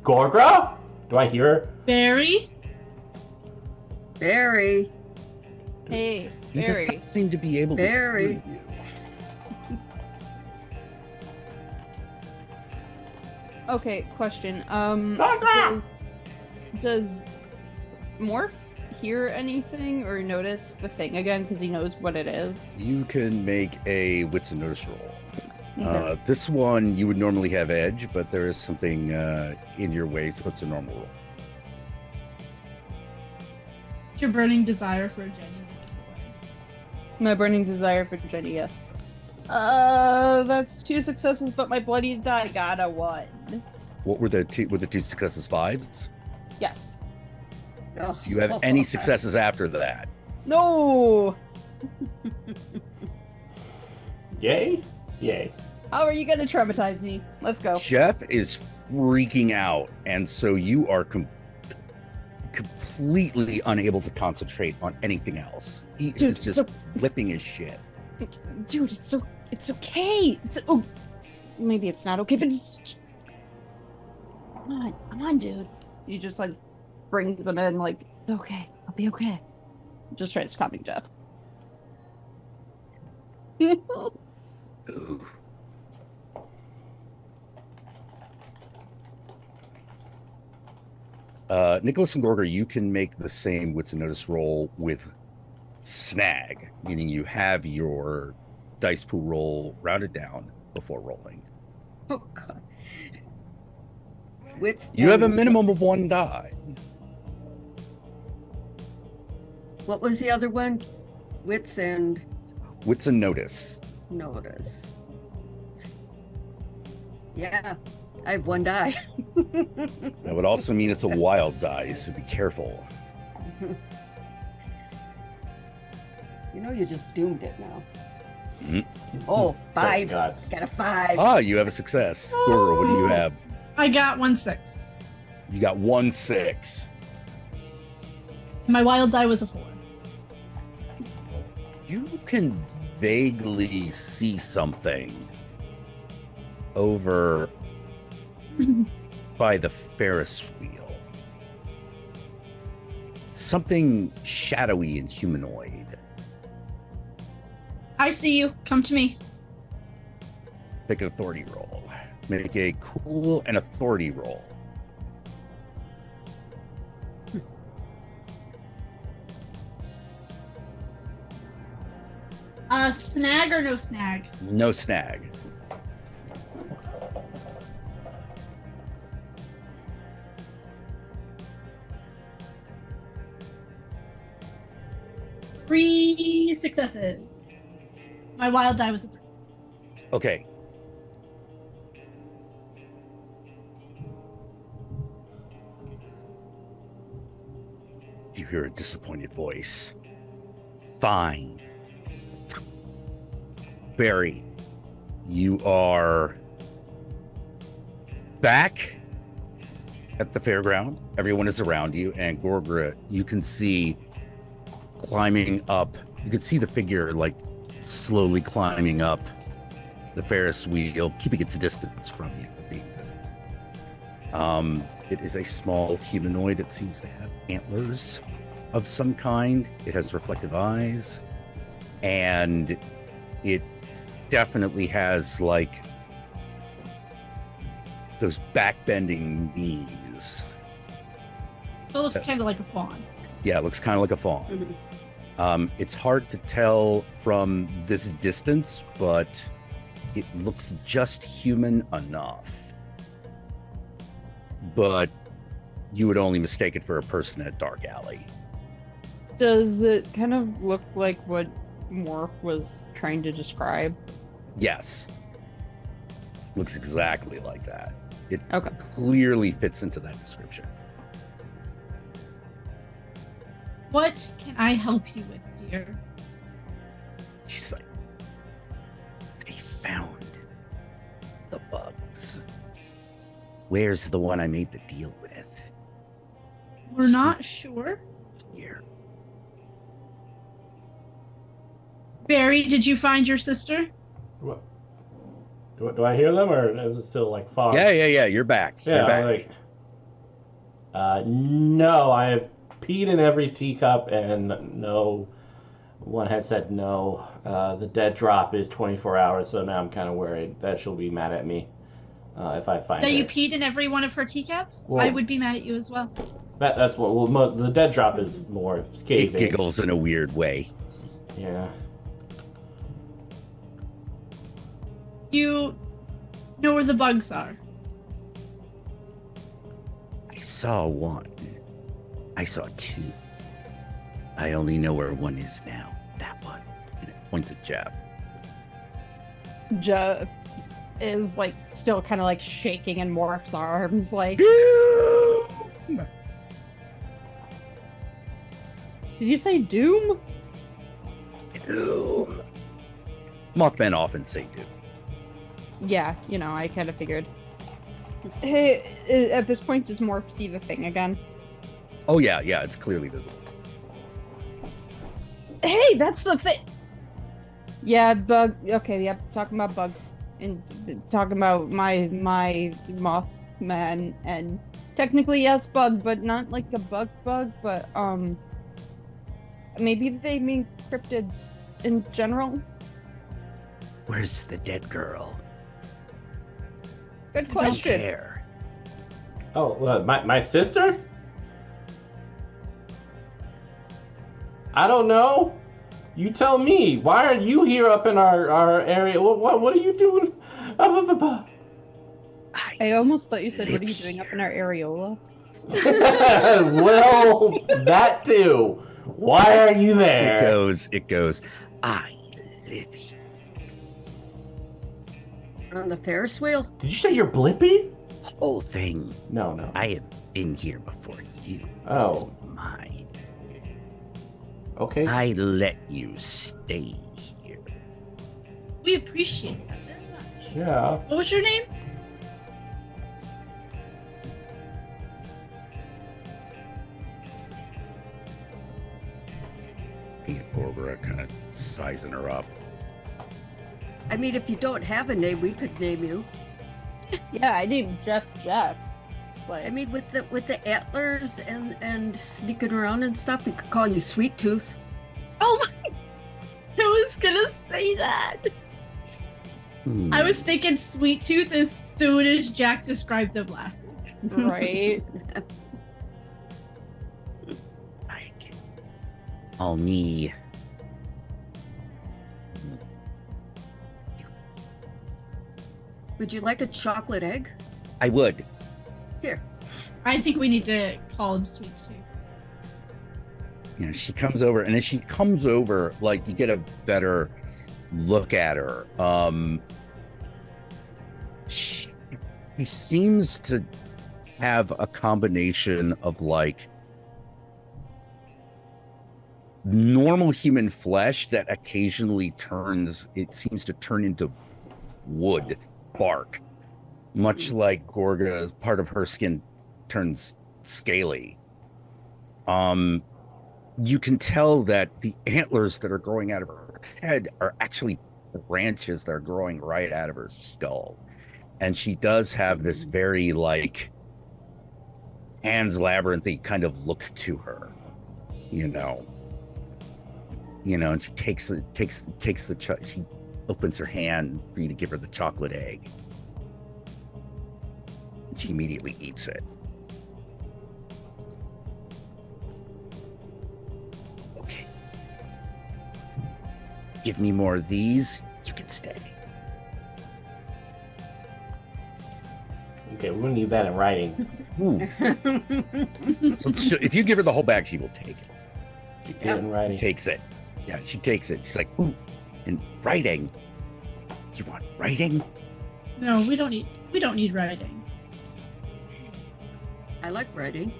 Gorgra? Do I hear her? Barry. Barry. Hey, He does Barry. not seem to be able Barry. to hear you. Okay, question. Gorgra! Does Morph hear anything or notice the thing again because he knows what it is? You can make a wits and notice roll. Okay. This one you would normally have edge, but there is something in your way, so it's a normal roll. Your burning desire for Jenny. My burning desire for Jenny, yes. That's 2 successes, but my bloody die got a 1. What were the two? Were the 2 successes 5s? Yes. Oh. Do you have any successes after that? No! Yay? Yay. How are you gonna traumatize me? Let's go. Jeff is freaking out, and so you are completely unable to concentrate on anything else. He Dude, is just so- flipping his shit. Dude, it's okay. Oh, maybe it's not okay, but it's... Come on, dude. He just like brings him in, like, it's okay. I'll be okay. Just tries calming Jeff. Ooh. Nikolas and Gorgra, you can make the same wits and notice roll with snag, meaning you have your dice pool roll rounded down before rolling. Oh, God. Wits You have a and- minimum of 1 die. What was the other one? Wits and Wits and notice. notice. Yeah, I have 1 die. That would also mean it's a wild die, so be careful. You know you just doomed it now. Mhm. Oh, Thank 5. God. Got a 5. Ah, you have a success. Gorgra, what do you have? I got 1/6. You got 1/6. My wild die was a 4. You can vaguely see something over by the Ferris wheel. Something shadowy and humanoid. I see you. Come to me. Make an authority roll. Make a cool and authority roll. Snag or no snag? No snag. Three successes. My wild die was a 3. Okay. You hear a disappointed voice. Fine. Barry, you are back at the fairground. Everyone is around you, and Gorgra, you can see climbing up. You can see the figure like slowly climbing up the Ferris wheel, keeping its distance from you, being visible. It is a small humanoid. It seems to have antlers of some kind. It has reflective eyes, and it definitely has like those back-bending knees. So it looks kind of like a fawn. Yeah, it looks kind of like a fawn. It's hard to tell from this distance, but it looks just human enough. But you would only mistake it for a person at a dark alley. Does it kind of look like what Morph was trying to describe? Yes. Looks exactly like that. It Okay. clearly fits into that description. What can I help you with, dear? She's like, Where's the one I made the deal with? We're not sure. Here. Barry, did you find your sister? What? Do I hear them, or is it still like fog? Yeah. You're back. Yeah, You're back. No, I have peed in every teacup, and no one has said no. The dead drop is 24 hours, so now I'm kind of worried that she'll be mad at me if I find That her. you peed in every one of her teacups? Well, I would be mad at you as well. That's what. Well, the dead drop is more It scathing. giggles in a weird way. Yeah. You know where the bugs are. I saw one. I saw two. I only know where one is now. That one. And it points at Jeff. Jeff is like still kind of like shaking in Morph's arms, like. Doom! Did you say Doom? Doom. Mothman often say doom. Yeah, you know, I kind of figured. Hey, at this point, does Morph see the thing again? Oh yeah, it's clearly visible. Hey, that's the thing. Yeah, bug. Okay, yep. Talking about bugs and talking about my Mothman, and technically yes, bug, but not like a bug, but maybe they mean cryptids in general. Where's the dead girl? Good I don't question. care. Oh, my sister? I don't know. You tell me. Why are you here up in our area? What are you doing? I almost thought you said, "What are you doing up in our areola?" Well, that too. Why are you there? It goes. I live here. On the Ferris wheel? Did you say you're Blippy? Whole thing. No. I have been here before you. Oh. This is mine. Okay. I let you stay here. We appreciate that very much. Yeah. What was your name? Gorgra kind of sizing her up. I mean, if you don't have a name, we could name you. Yeah, I named Jeff. Like, I mean, with the antlers and sneaking around and stuff, we could call you Sweet Tooth. Oh my! I was gonna say that. I was thinking Sweet Tooth as soon as Jack described him last week. right? Like, all me. Would you like a chocolate egg? I would. Here. I think we need to call him Sweet Tooth. You know, she comes over, and as she comes over, like, you get a better look at her. She seems to have a combination of like normal human flesh that occasionally seems to turn into wood, bark, much like Gorga. Part of her skin turns scaly. You can tell that the antlers that are growing out of her head are actually branches that are growing right out of her skull. And she does have this very like Pan's Labyrinthy kind of look to her, you know, and she she opens her hand for you to give her the chocolate egg. And she immediately eats it. Okay. Give me more of these, you can stay. Okay, we're gonna need that in writing. Ooh. If you give her the whole bag, she will take it. Get it in writing. Takes it. Yeah, she takes it. She's like, ooh, and writing. You want writing? No, we don't need writing. I like writing.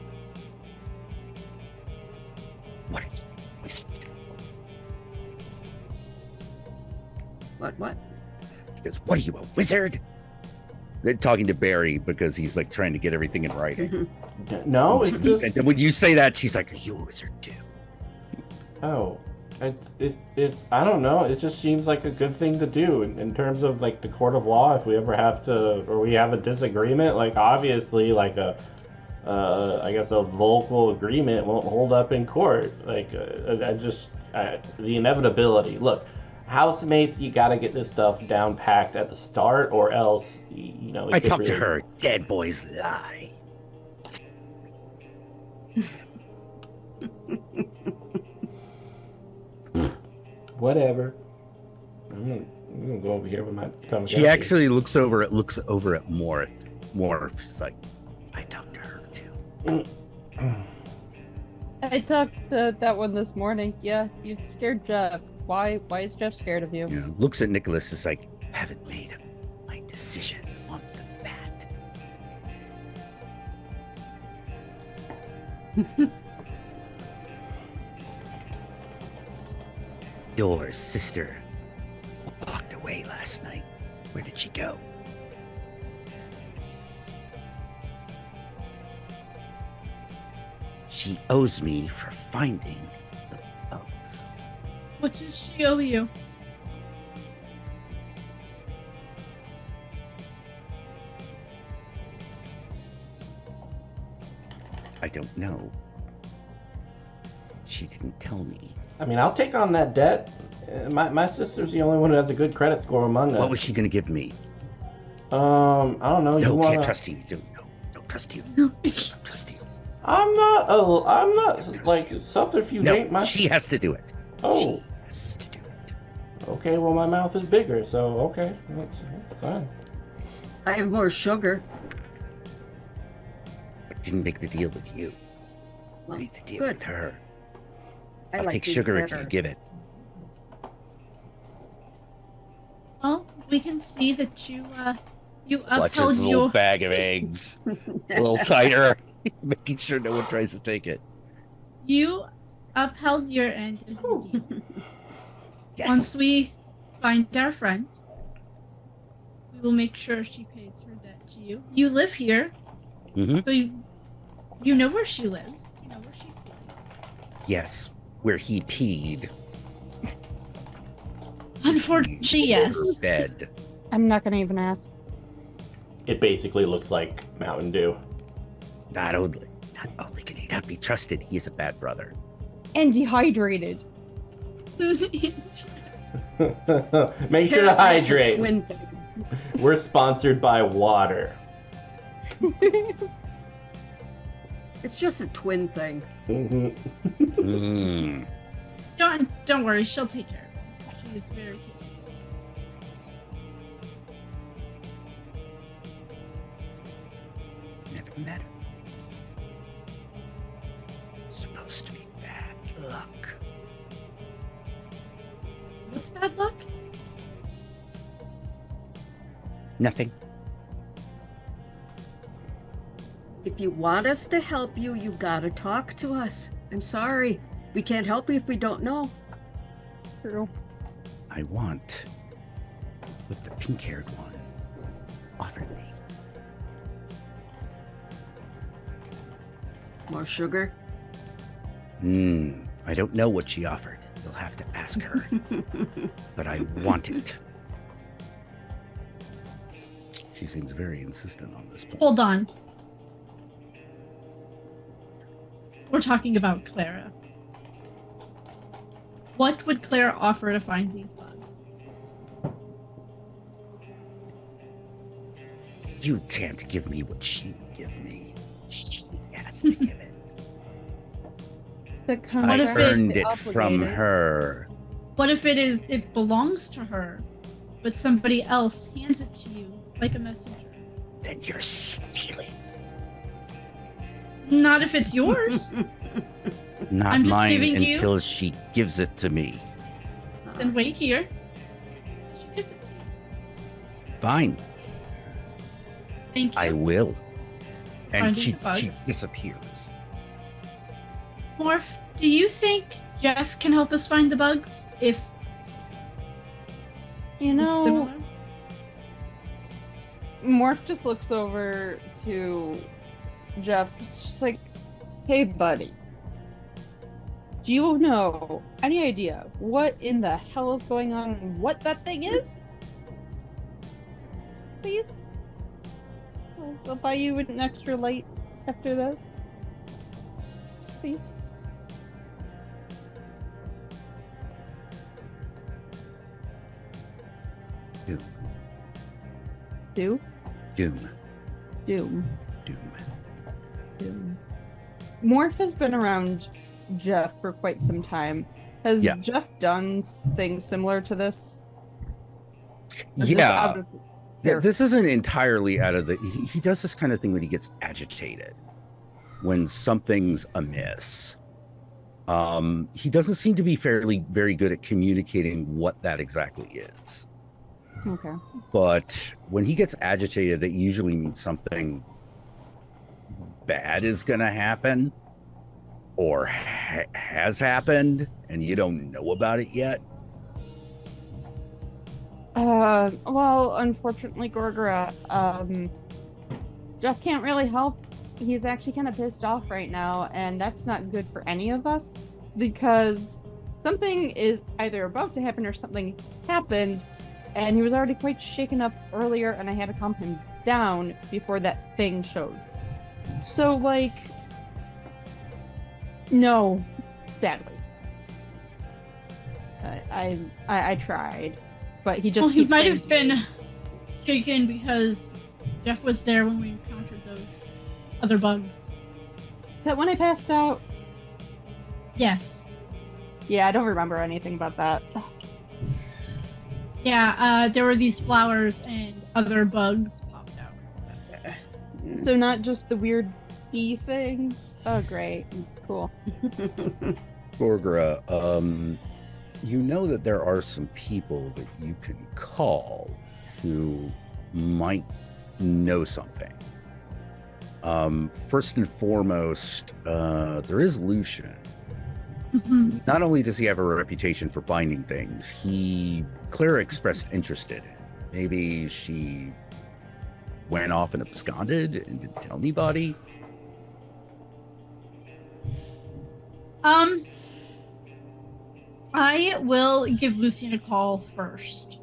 What? What? He goes, what are you, a wizard? talking to Barry because he's like trying to get everything in writing. No, it's just. And when you say that, she's like, "Are you a wizard too?" Oh, it's. I don't know. It just seems like a good thing to do in terms of like the court of law. If we ever have to, or we have a disagreement, like obviously, like I guess a vocal agreement won't hold up in court. Like, the inevitability. Look, housemates, you got to get this stuff down packed at the start, or else, you know. I talked to her. Dead boys lie. Whatever. I'm gonna go over here with my tongue. She actually looks over at Morph. Morph's like, I talked to her too. I talked to that one this morning. Yeah, you scared Jeff. Why is Jeff scared of you? Yeah. Looks at Nikolas. Is like, haven't made my decision on the bat. Your sister walked away last night. Where did she go? She owes me for finding the bugs. What does she owe you? I don't know. She didn't tell me. I mean, I'll take on that debt. My sister's the only one who has a good credit score among us. What was she going to give me? I don't know. No, can't trust you. Don't trust you. Don't trust you. I'm not like subterfuge. No, ain't my... she has to do it. Oh. She has to do it. Okay, well, my mouth is bigger, so okay. That's fine. I have more sugar. I didn't make the deal with you. I made the deal Good. with her. I I'll like take these sugar if better. you give it. Well, we can see that you Clutches upheld a little your bag of eggs a little tighter, making sure no one tries to take it. you upheld your end of the deal. Yes. Once we find our friend, we will make sure she pays her debt to you. You live here, Mm-hmm. so you know where she lives. You know where she sleeps. Yes, where he peed. Unfortunately, yes. Her bed. I'm not gonna even ask. It basically looks like Mountain Dew. Not only can he not be trusted, he is a bad brother. And dehydrated. Make sure to hydrate. Twin thing. We're sponsored by water. It's just a twin thing. Mm-hmm. Don't worry, she'll take care of it. She is very capable. Never met her. Supposed to be bad luck. What's bad luck? Nothing. If you want us to help you, you gotta talk to us. I'm sorry. We can't help you if we don't know. True. I want what the pink-haired one offered me. More sugar? I don't know what she offered. You'll have to ask her. But I want it. She seems very insistent on this point. Hold on. We're talking about Clara. What would Clara offer to find these bugs? You can't give me what she would give me. She has to give it. The What I if contract earned is it from obligated. her. What if it belongs to her, but somebody else hands it to you like a messenger? Then you're stealing. Not if it's yours. Not I'm just mine giving you- until she gives it to me. Then wait here. She gives it to you. Fine, Thank you. I will. And Finding she the bugs. disappears. Morph, do you think Jeff can help us find the bugs? If You it's know, similar? Morph just looks over to Jeff. It's just like, hey, buddy. Do you know any idea what in the hell is going on and what that thing is? Please? I'll buy you an extra light after this. Please? Doom. Doom. Morph has been around Jeff for quite some time. Has Jeff done things similar to this? This isn't entirely out of the... He does this kind of thing when he gets agitated. When something's amiss. He doesn't seem to be very good at communicating what that exactly is. Okay. But when he gets agitated, it usually means something bad is going to happen or has happened and you don't know about it yet. Well, unfortunately, Gorgra, Jeff can't really help. He's actually kind of pissed off right now, and that's not good for any of us because something is either about to happen or something happened, and he was already quite shaken up earlier, and I had to calm him down before that thing showed. So, like, no, sadly. I tried, but he just... Well, he might have been shaken because Jeff was there when we encountered those other bugs. Is that when I passed out? Yes. Yeah, I don't remember anything about that. Yeah, there were these flowers and other bugs popped out. So not just the weird bee things? Oh, great. Cool. Gorgra, you know that there are some people that you can call who might know something. First and foremost, there is Lucian. Mm-hmm. Not only does he have a reputation for finding things, Clara expressed interest in it. Maybe she went off and absconded and didn't tell anybody. I will give Lucian a call first.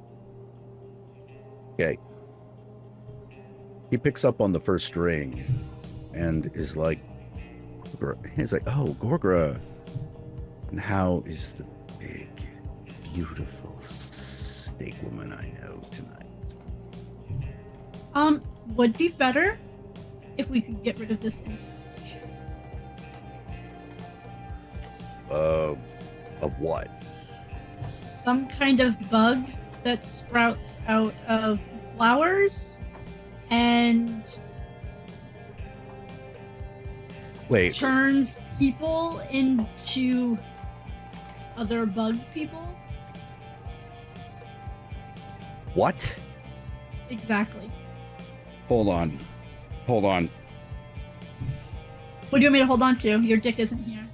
Okay. He picks up on the first ring and is like, he's like, oh, Gorgra. And how is the big, beautiful snake woman I know tonight? Would be better if we could get rid of this infestation. Of what? Some kind of bug that sprouts out of flowers and turns people into other bug people. What? Exactly. Hold on. What do you want me to hold on to? Your dick isn't here.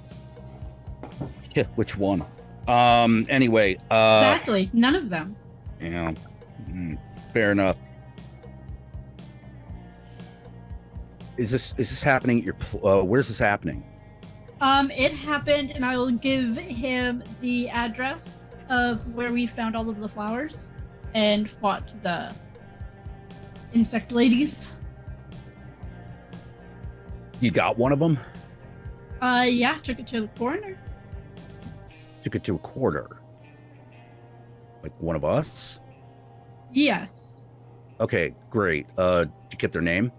Yeah, which one? Anyway. Exactly. None of them. Yeah. Fair enough. Is this happening at your where's this happening? It happened, and I will give him the address of where we found all of the flowers and fought the insect ladies. You got one of them? Yeah, took it to the coroner. Took it to a quarter. Like one of us? Yes. Okay, great. Did you get their name?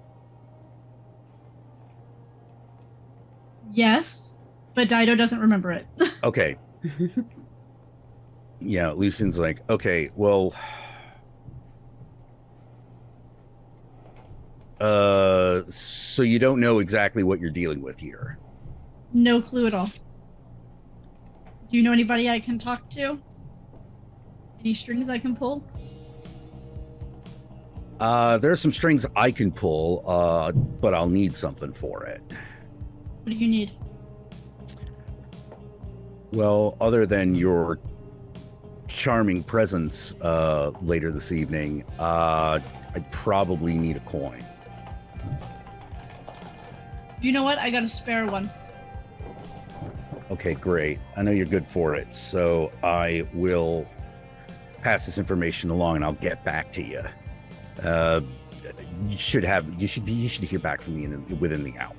Yes, but Dyto doesn't remember it. Okay. Yeah, Lucian's like, okay, well, so you don't know exactly what you're dealing with here? No clue at all. Do you know anybody I can talk to? Any strings I can pull? There are some strings I can pull, but I'll need something for it. What do you need? Well, other than your charming presence later this evening, I'd probably need a coin. You know what? I got a spare one. Okay, great. I know you're good for it, so I will pass this information along, and I'll get back to you. You should hear back from me within the hour.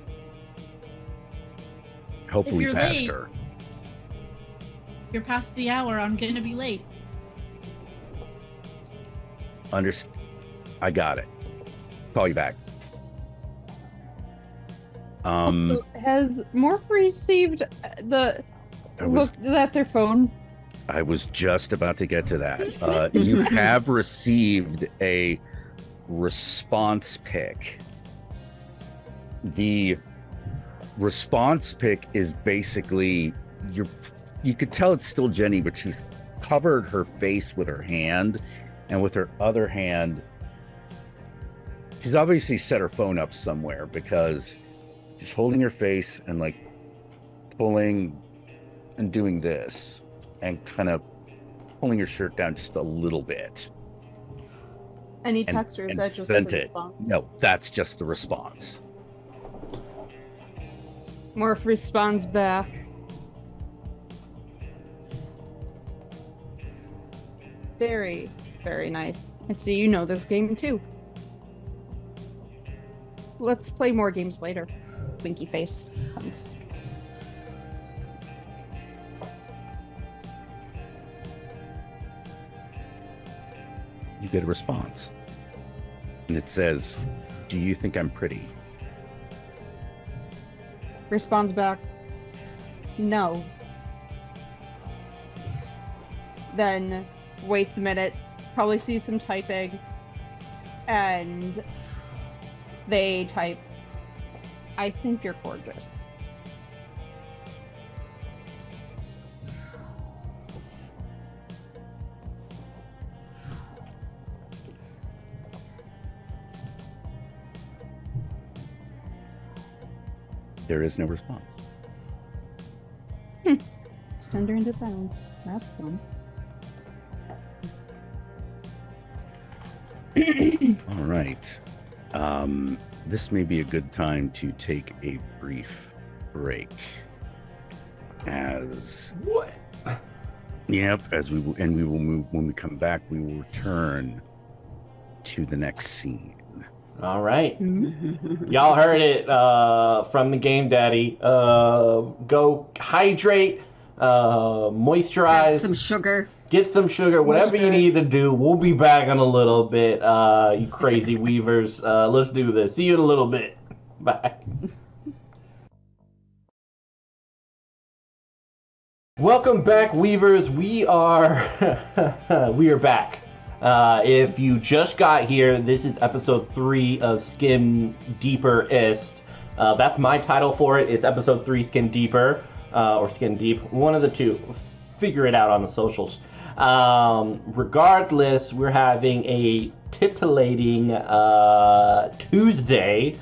Hopefully faster. If you're past the hour, I'm gonna be late. I got it. Call you back. Has Morph received looked at their phone? I was just about to get to that. You have received a response pick. The response pick is basically you could tell it's still Jenny, but she's covered her face with her hand, and with her other hand, she's obviously set her phone up somewhere because she's holding her face and like pulling and doing this and kind of pulling her shirt down just a little bit. Any text, or is that just sent the it? response? No, that's just the response. Morph responds back. Very, very nice. I see you know this game too. Let's play more games later. Winky face. Puns. You get a response. And it says, "Do you think I'm pretty?" Responds back. No. Then waits a minute, probably sees some typing, and they type, "I think you're gorgeous." There is no response. Stunned her into silence. That's fun. All right. This may be a good time to take a brief break. What? Yep, we will move. When we come back, we will return to the next scene. All right. Y'all heard it from the Game Daddy. Go hydrate, moisturize. Have some sugar. Get some sugar, whatever you need to do. We'll be back in a little bit, you crazy weavers. Let's do this. See you in a little bit. Bye. Welcome back, weavers. We are back. If you just got here, this is episode 3 of Skin Deeper-ist. That's my title for it. It's episode 3, Skin Deeper, or Skin Deep. One of the two. Figure it out on the socials. Regardless, we're having a titillating Tuesday,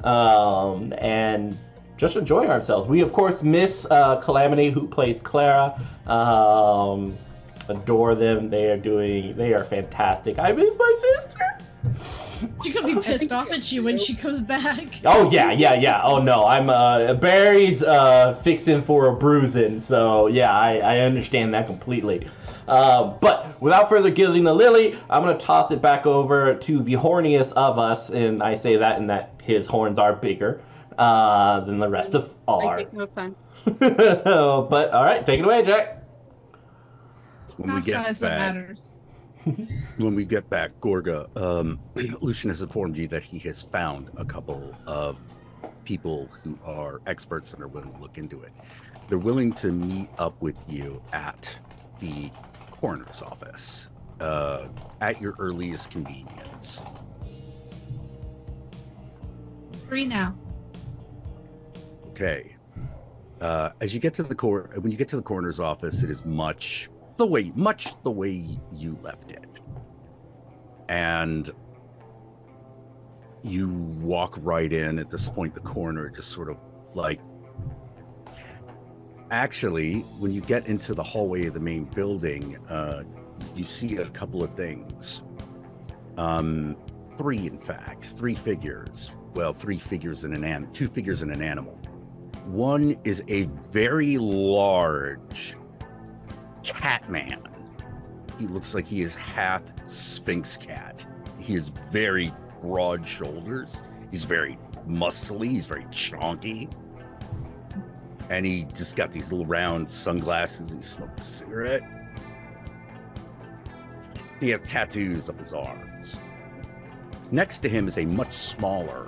and just enjoying ourselves. We, of course, miss Calamity, who plays Clara. Adore them. They are fantastic. I miss my sister. She could be pissed off at you when she comes back. Oh yeah. Oh no, I'm Barry's fixing for a bruising. So yeah, I understand that completely. But without further gilding the lily, I'm gonna toss it back over to the horniest of us, and I say that in that his horns are bigger than the rest of ours. I take no offense. But all right, take it away, Jack. Not size that matters. When we get back, Gorga, Lucian has informed you that he has found a couple of people who are experts and are willing to look into it. They're willing to meet up with you at the coroner's office at your earliest convenience. Free now. Okay. As you get to when you get to the coroner's office, it is much the way you left it, and you walk right in. At this point, the coroner just sort of like. Actually, when you get into the hallway of the main building, you see a couple of things. Three, in fact. Three figures. Well, three figures and two figures and an animal. One is a very large cat man. He looks like he is half Sphinx cat. He has very broad shoulders. He's very muscly. He's very chonky. And he just got these little round sunglasses. He smoked a cigarette. He has tattoos up his arms. Next to him is a much smaller,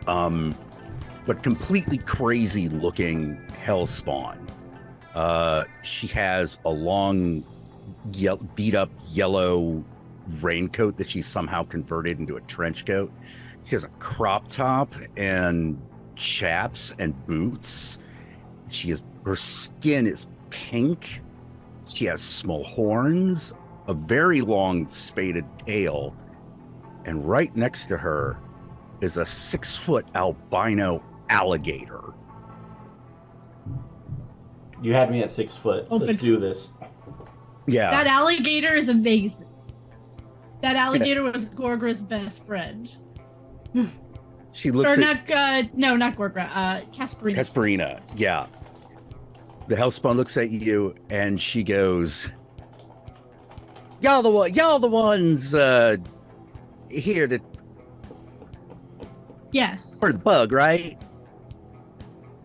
but completely crazy looking Hellspawn. She has a long, beat up yellow raincoat that she somehow converted into a trench coat. She has a crop top and chaps and boots. Her skin is pink. She has small horns, a very long spaded tail, and right next to her is a 6-foot albino alligator. You had me at 6 foot. Open. Let's do this. Yeah. That alligator is amazing. That alligator was Gorgra's best friend. She looks not Gorgra. Casperina. Casperina, yeah. The Hellspawn looks at you and she goes, Y'all the ones here to Yes. for the bug, right?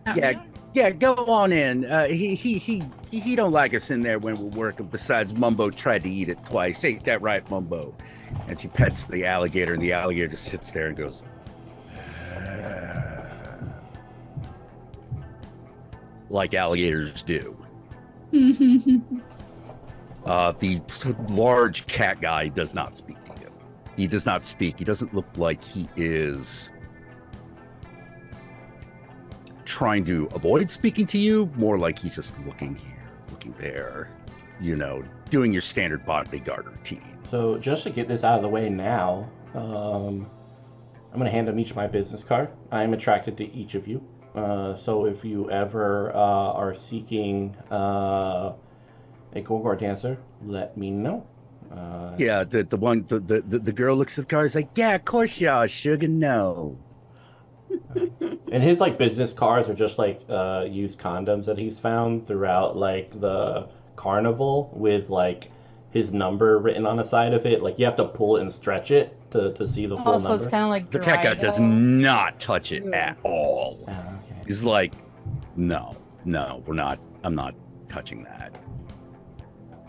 That Yeah. one? Yeah, go on in. He don't like us in there when we're working. Besides, Mumbo tried to eat it twice. Ain't that right, Mumbo? And she pets the alligator, and the alligator just sits there and goes, like alligators do. The large cat guy does not speak to you. He does not speak. He doesn't look like he is trying to avoid speaking to you, more like he's just looking here, looking there, doing your standard bodyguard routine. So just to get this out of the way now, I'm going to hand them each my business card. I am attracted to each of you. So if you ever are seeking a Gore-Gore dancer, let me know. Yeah, the girl looks at the card, is like, yeah, of course y'all, sugar, no. And his business cards are just used condoms that he's found throughout the carnival with his number written on the side of it. You have to pull it and stretch it to see the full So number. it's kind of like The cat guy does not touch it at all. Oh, okay. He's like, no, we're not. I'm not touching that.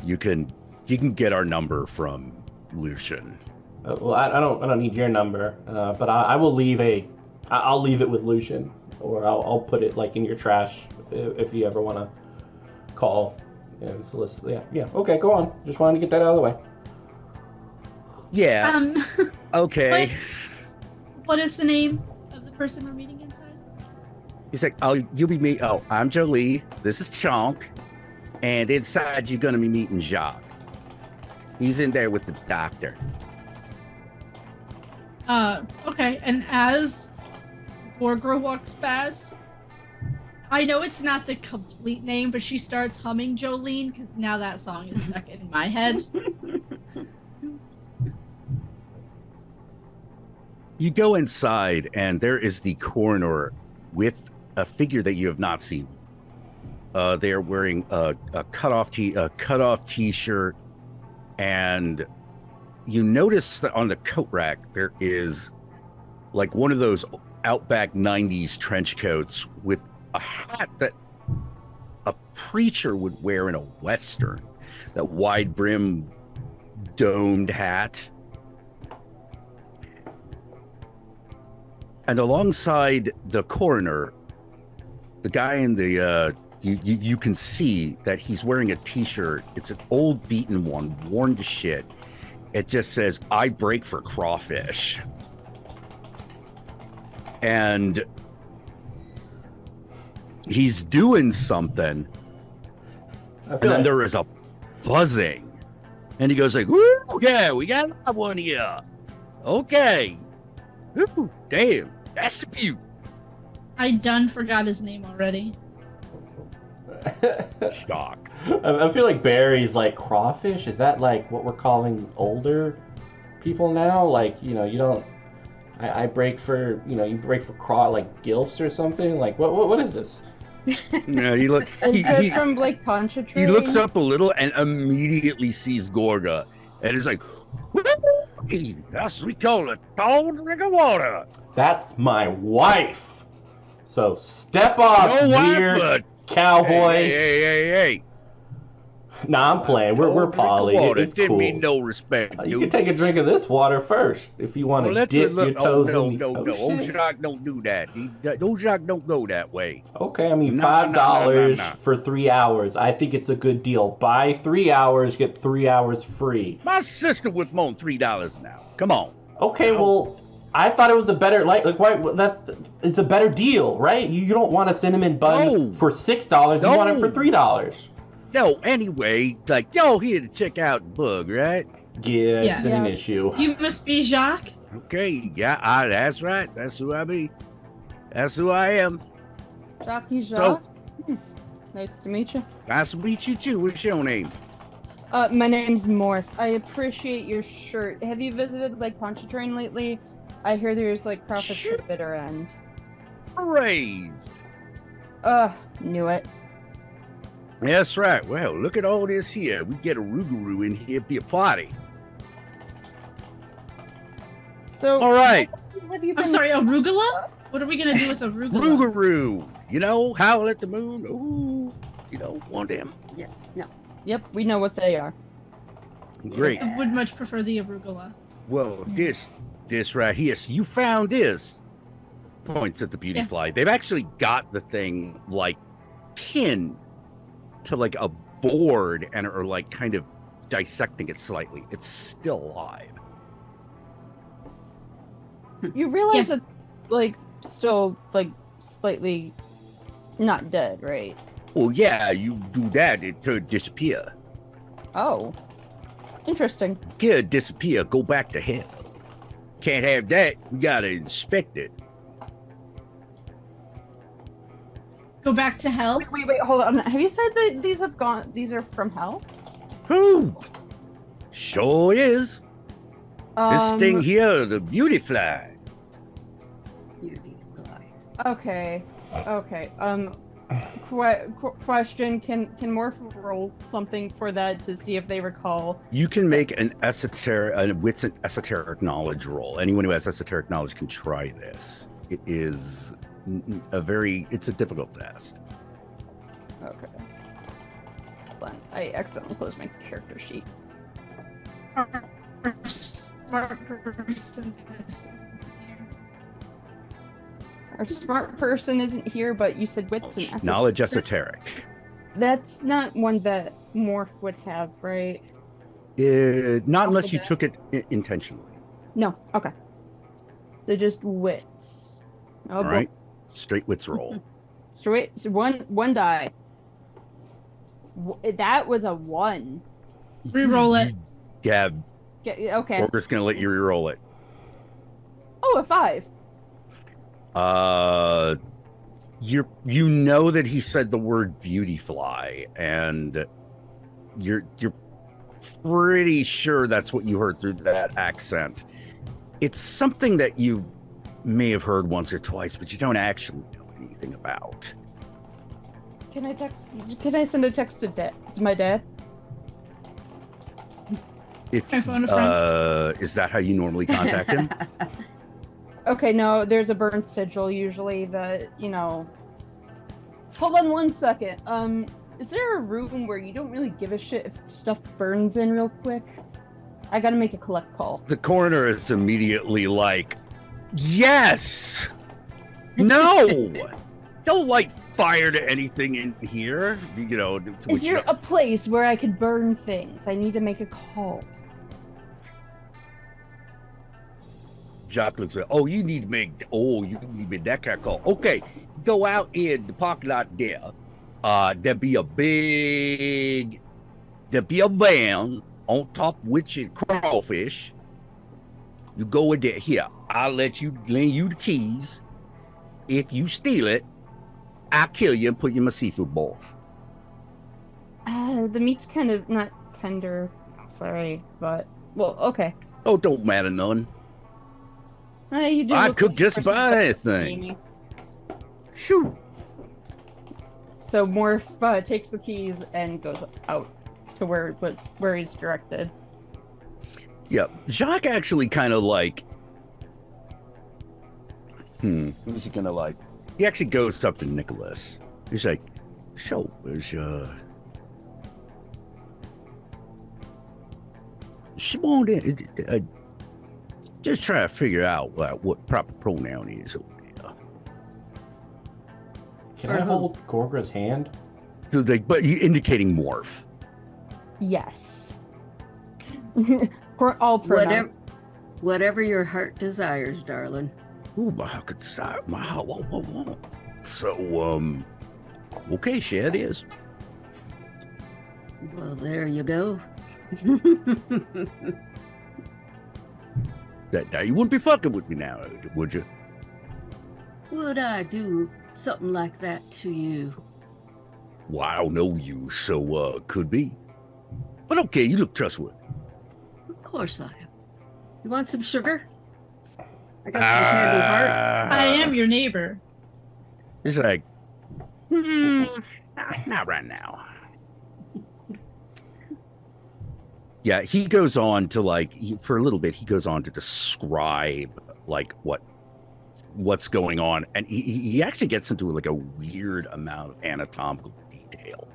You can get our number from Lucian. Well, I don't need your number, but I will leave I'll leave it with Lucian, or I'll put it in your trash if you ever want to call and solicit. Yeah. Okay, go on. Just wanted to get that out of the way. Yeah. Okay. What is the name of the person we're meeting inside? He's like, oh, you'll be me. Oh, I'm Jolie. This is Chonk, and inside you're gonna be meeting Jacques. He's in there with the doctor. Okay. And as Gorgra walks past, I know it's not the complete name, but she starts humming Jolene because now that song is stuck in my head. You go inside, and there is the coroner with a figure that you have not seen. They are wearing a cutoff t-shirt, and you notice that on the coat rack there is one of those Outback 90s trench coats with a hat that a preacher would wear in a Western, that wide brim domed hat. And alongside the coroner, the guy in the you can see that he's wearing a t-shirt. It's an old beaten one, worn to shit. It just says, I break for crawfish. And he's doing something, and then there is a buzzing, and he goes woo, yeah, we got that one here. Okay. Ooh, damn, that's a beaut. I done forgot his name already. Shock. I feel like Barry's like crawfish. Is that like what we're calling older people now? Like, you know, you don't. I break for, you know, you break for like gilfs or something. Like, what is this? No, you look. Is it from like Pontchartrain? He looks up a little and immediately sees Gorga, and is like, "That's what we call a tall drink of water." That's my wife. So step off, No wife, weird bud. cowboy. Hey. Nah, I'm playing. We're poly. It's Didn't cool. mean no respect. You dude. can take a drink of this water first if you want to dip your toes in the no. ocean. Ojak don't do that. Ojak don't go that way. Okay, I mean No, $5 no. for 3 hours. I think it's a good deal. Buy 3 hours, get 3 hours free. My sister with more than $3 now. Come on. Okay, well, I thought it was a better why it's a better deal, right? You don't want a cinnamon bun No. for $6. You want it for $3. No, anyway, like, yo, here to check out Bug, right? Yeah, it's Yeah. been an Yes. issue. You must be Jacques. Okay, yeah, that's right. That's who I be. That's who I am. Jockey So- Jacques. Nice to meet you. Nice to meet you, too. What's your name? My name's Morph. I appreciate your shirt. Have you visited like Pontchartrain lately? I hear there's like crawfish at the bitter end. Praise. Knew it. That's right. Well, look at all this here. We get a Rougarou in here, be a party. So, All right. Have you been? I'm sorry, arugula? What are we gonna do with arugula? Rougarou. You know, Howl at the Moon. Ooh, you know, one of them. Yeah, no. Yep, we know what they are. Great. I would much prefer the arugula. Well, this right here. So you found this. Points at the beauty Yes. fly. They've actually got the thing like pinned to like a board and are like kind of dissecting it slightly. It's still alive. You realize Yes. it's like still like slightly not dead, right? Well, yeah, you do that, it disappear. Oh, interesting. Can't disappear, go back to hell. Can't have that. We gotta inspect it. Go back to hell. Wait, hold on. Have you said that these have gone? These are from hell? Who? Sure is. This thing here, the beauty fly. Beauty fly. Okay. Question: Can Morph roll something for that to see if they recall? You can make an esoteric knowledge roll. Anyone who has esoteric knowledge can try this. It is it's a difficult test. Okay. Hold on. I accidentally closed my character sheet. Smart person is here. Our smart person isn't here, but you said wits and esoteric. Knowledge esoteric. That's not one that Morph would have, right? Not unless you that. took it intentionally. No. Okay. So just wits. Oh, All right. Straight wits roll. Straight. So one die. That was a 1. Reroll it. Yeah, Okay. Gorgra's gonna let you reroll it. Oh, a 5. You know that he said the word beauty fly, and you're pretty sure that's what you heard through that accent. It's something that you may have heard once or twice, but you don't actually know anything about. Can I send a text to my dad? If Can I phone a friend? is that how you normally contact him? Okay, no, there's a burn sigil usually that, Hold on one second. Is there a room where you don't really give a shit if stuff burns in real quick? I gotta make a collect call. The coroner is immediately like, yes! No! Don't light fire to anything in here. Is there a place where I could burn things? I need to make a call. Jock looks at, you need to make that kind of call. Okay, go out in the parking lot there. There'll be a van on top which is crawfish. You go in there. Here, I'll lend you the keys. If you steal it, I'll kill you and put you in my seafood bowl. The meat's kind of not tender. Sorry, but well, okay. Oh, don't matter none. You do I look cook like just a person about who's anything. Amy. Shoot. So Morph takes the keys and goes out to where he's directed. Yeah, Jacques actually kind of like. What is he gonna like? He actually goes up to Nikolas. He's like, "So, is she wanted just try to figure out what proper pronoun is over there." Can I hold Gorgra's hand? But you indicating Morph. Yes. For all pronouns. Whatever your heart desires, darling. Oh, my heart could decide. Whoa. So, okay, Shen, it is. Well, there you go. Now you wouldn't be fucking with me now, would you? Would I do something like that to you? Well, I don't know you, so could be. But okay, you look trustworthy. Of course I am. You want some sugar? I got some candy hearts. I am your neighbor. He's like, not right now. Yeah, he goes on to for a little bit, he goes on to describe what's going on. And he actually gets into like a weird amount of anatomical detail,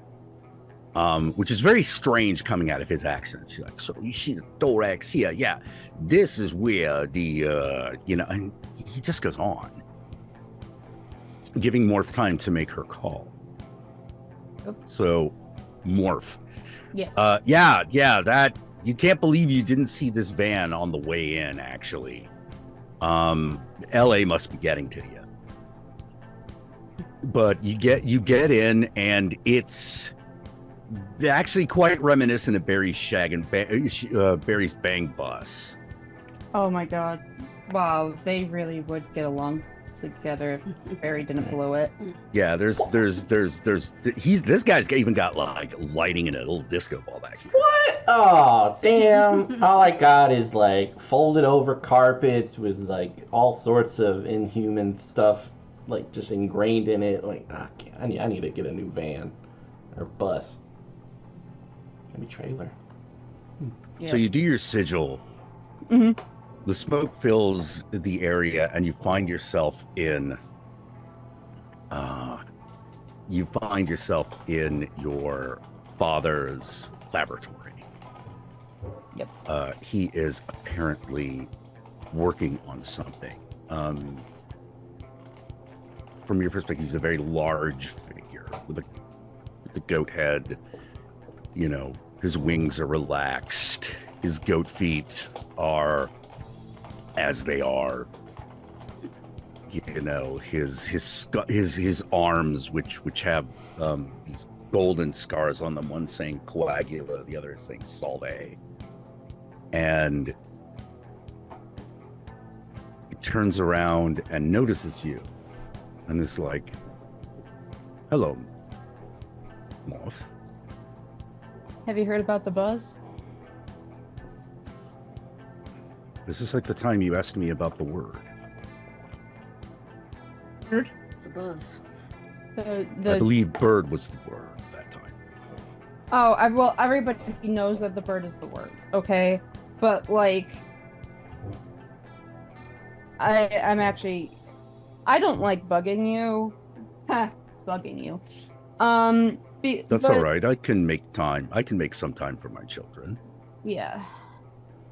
which is very strange coming out of his accent. She's like, so she's a thorax here. Yeah, this is where the, and he just goes on, giving Morph time to make her call. So, Morph. Yes. Yeah, that you can't believe you didn't see this van on the way in, actually. LA must be getting to you. But you get in, and it's actually quite reminiscent of Barry's Barry's Bang Bus. Oh my god. Wow, they really would get along together if Barry didn't blow it. Yeah, this guy's even got like lighting in a little disco ball back here. What? Oh, damn. All I got is like folded over carpets with like all sorts of inhuman stuff like just ingrained in it. Like, I need to get a new van or bus. Maybe trailer. Yeah. So you do your sigil. Mm-hmm. The smoke fills the area, and you find yourself in your father's laboratory. Yep. He is apparently working on something. From your perspective, he's a very large figure with a goat head. You know, his wings are relaxed. His goat feet are as they are. You know, his arms, which have these golden scars on them. One saying coagula, the other saying salve. And he turns around and notices you, and is like, "Hello, Morph. Have you heard about the buzz? This is like the time you asked me about the word. Bird? The buzz. I believe bird was the word that time. Oh, well, everybody knows that the bird is the word, okay? But, like, I don't like bugging you. Bugging you. That's all right. I can make some time for my children. Yeah.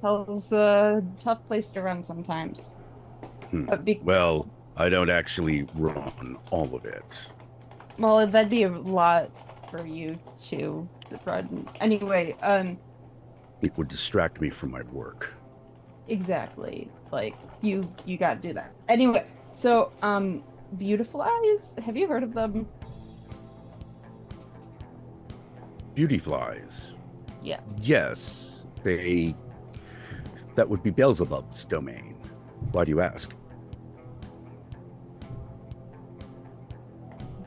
Hell's a tough place to run sometimes. Well, I don't actually run all of it. Well, that'd be a lot for you to run. Anyway, It would distract me from my work. exactly. Like, you gotta do that. Anyway, so, beautiful eyes? Have you heard of them? Beauty flies. Yeah. Yes, that would be Beelzebub's domain. Why do you ask?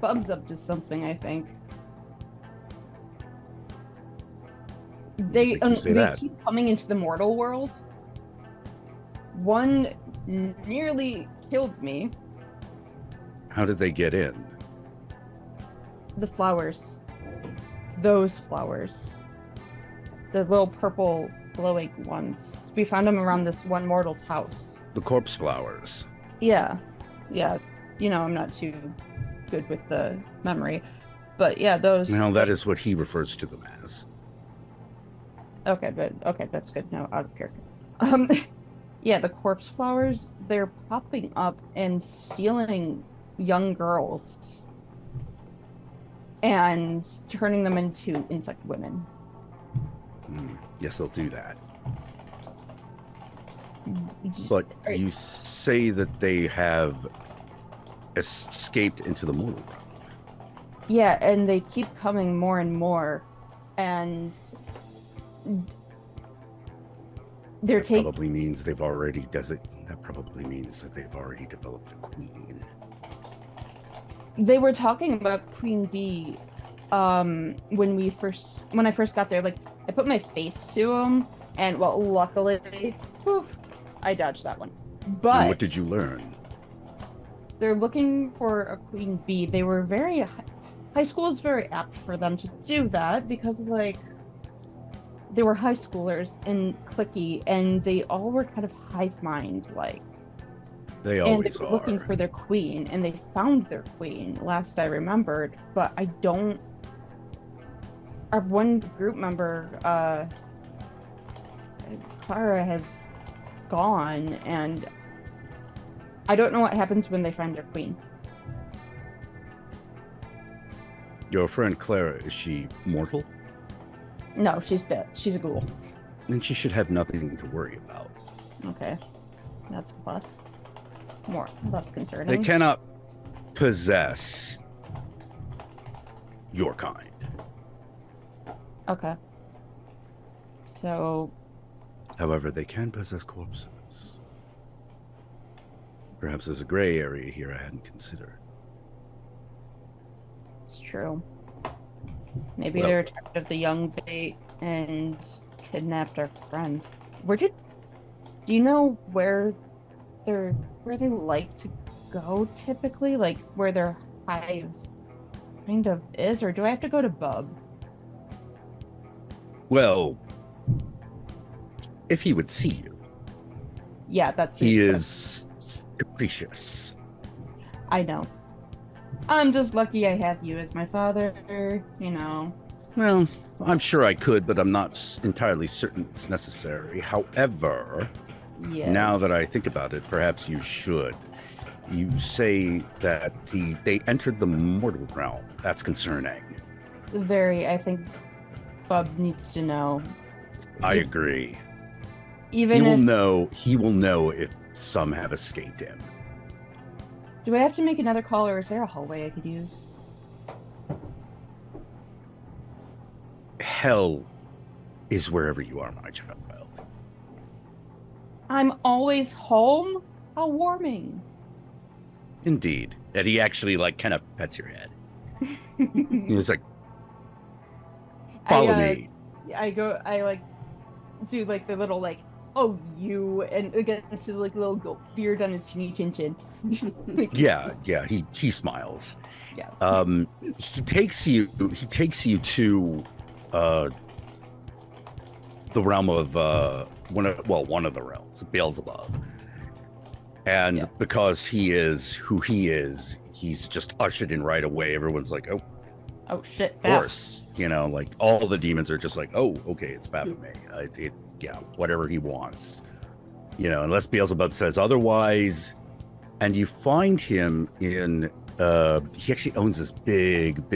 Bub's up to something, I think. They say that? keep coming into the mortal world. One nearly killed me. How did they get in? The flowers. Those flowers. The little purple glowing ones. We found them around this one mortal's house. The corpse flowers. Yeah. I'm not too good with the memory. But yeah, those... Well, that is what he refers to them as. Okay, that's good. No, out of character. Yeah, the corpse flowers, they're popping up and stealing young girls and turning them into insect women. Yes, they'll do that. But you say that they have escaped into the mortal realm. Yeah, and they keep coming more and more, and that probably means they've already that probably means that they've already developed a queen. They were talking about Queen Bee when I first got there. Like, I put my face to them, and well, luckily, I dodged that one. But and what did you learn? They're looking for a Queen Bee. They were high school is very apt for them to do that because, like, they were high schoolers and cliquey, and they all were kind of hive mind, like. They always and they were looking for their queen, and they found their queen, last I remembered. But I don't. Our one group member, Clara, has gone, and I don't know what happens when they find their queen. Your friend Clara, is she mortal? No, she's dead. She's a ghoul. Then she should have nothing to worry about. Okay. That's a plus. Less concerning. They cannot possess your kind. Okay. So... However, they can possess corpses. Perhaps there's a gray area here I hadn't considered. It's true. Maybe they're tired of the young bait and kidnapped our friend. Do you know where they like to go typically? Like where their hive kind of is? Or do I have to go to Bub? Well, if he would see you. Yeah, he is capricious. I know. I'm just lucky I have you as my father, you know. Well, I'm sure I could, but I'm not entirely certain it's necessary. However, now that I think about it, perhaps you should. You say that they entered the mortal realm. That's concerning. I think Bub needs to know. I agree. He will know if some have escaped him. Do I have to make another call, or is there a hallway I could use? Hell is wherever you are, my child. I'm always home? How warming. Indeed. And he actually, like, kind of pets your head. He's like, follow me. I do, like, the little, like, oh, you, and against his, like, little beard on his chin. Yeah, he smiles. Yeah. He takes you to the realm of one of the realms, Beelzebub. And because he is who he is, he's just ushered in right away. Everyone's like, oh shit, of course. You know, like all the demons are just like, oh, okay, it's Baphomet. Whatever he wants. You know, unless Beelzebub says otherwise. And you find him in, he actually owns this big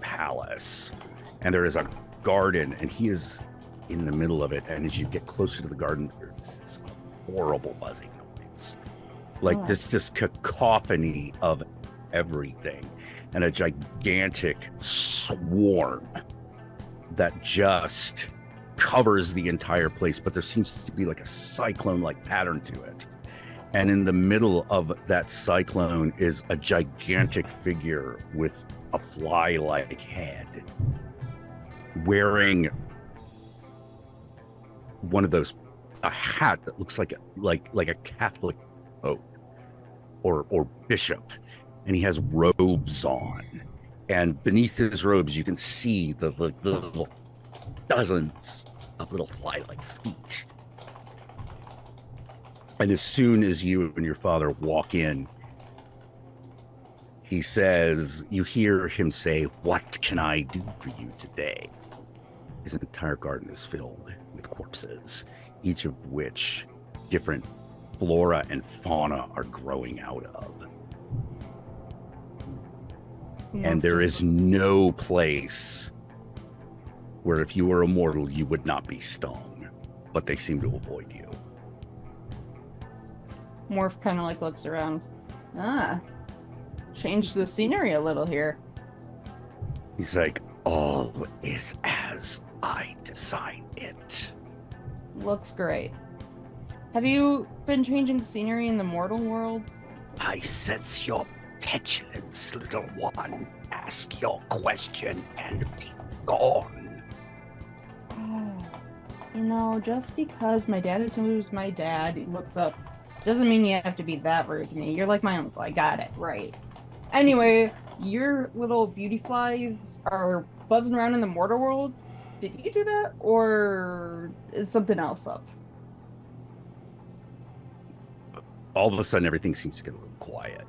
palace. And there is a garden, and he is in the middle of it. And as you get closer to the garden, there's this horrible buzzing noise. Like this just cacophony of everything. And a gigantic swarm that just covers the entire place. But there seems to be like a cyclone-like pattern to it. And in the middle of that cyclone is a gigantic figure with a fly-like head, wearing one of those, a hat that looks like a Catholic pope or bishop, and he has robes on, and beneath his robes you can see the little dozens of little fly-like feet. And as soon as you and your father walk in, he says, you hear him say, "What can I do for you today?" His entire garden is filled with corpses, each of which different flora and fauna are growing out of. And there is no place where if you were a mortal, you would not be stung, but they seem to avoid you. Morph kind of like looks around. Changed the scenery a little here. He's like, all is as I designed it. Looks great. Have you been changing scenery in the mortal world? I sense your petulance, little one. Ask your question and be gone. You know, just because my dad is who's my dad, he looks up, doesn't mean you have to be that rude to me. You're like my uncle. I got it. Right. Anyway, your little beauty flies are buzzing around in the mortal world. Did you do that? Or is something else up? All of a sudden, everything seems to get a little quiet.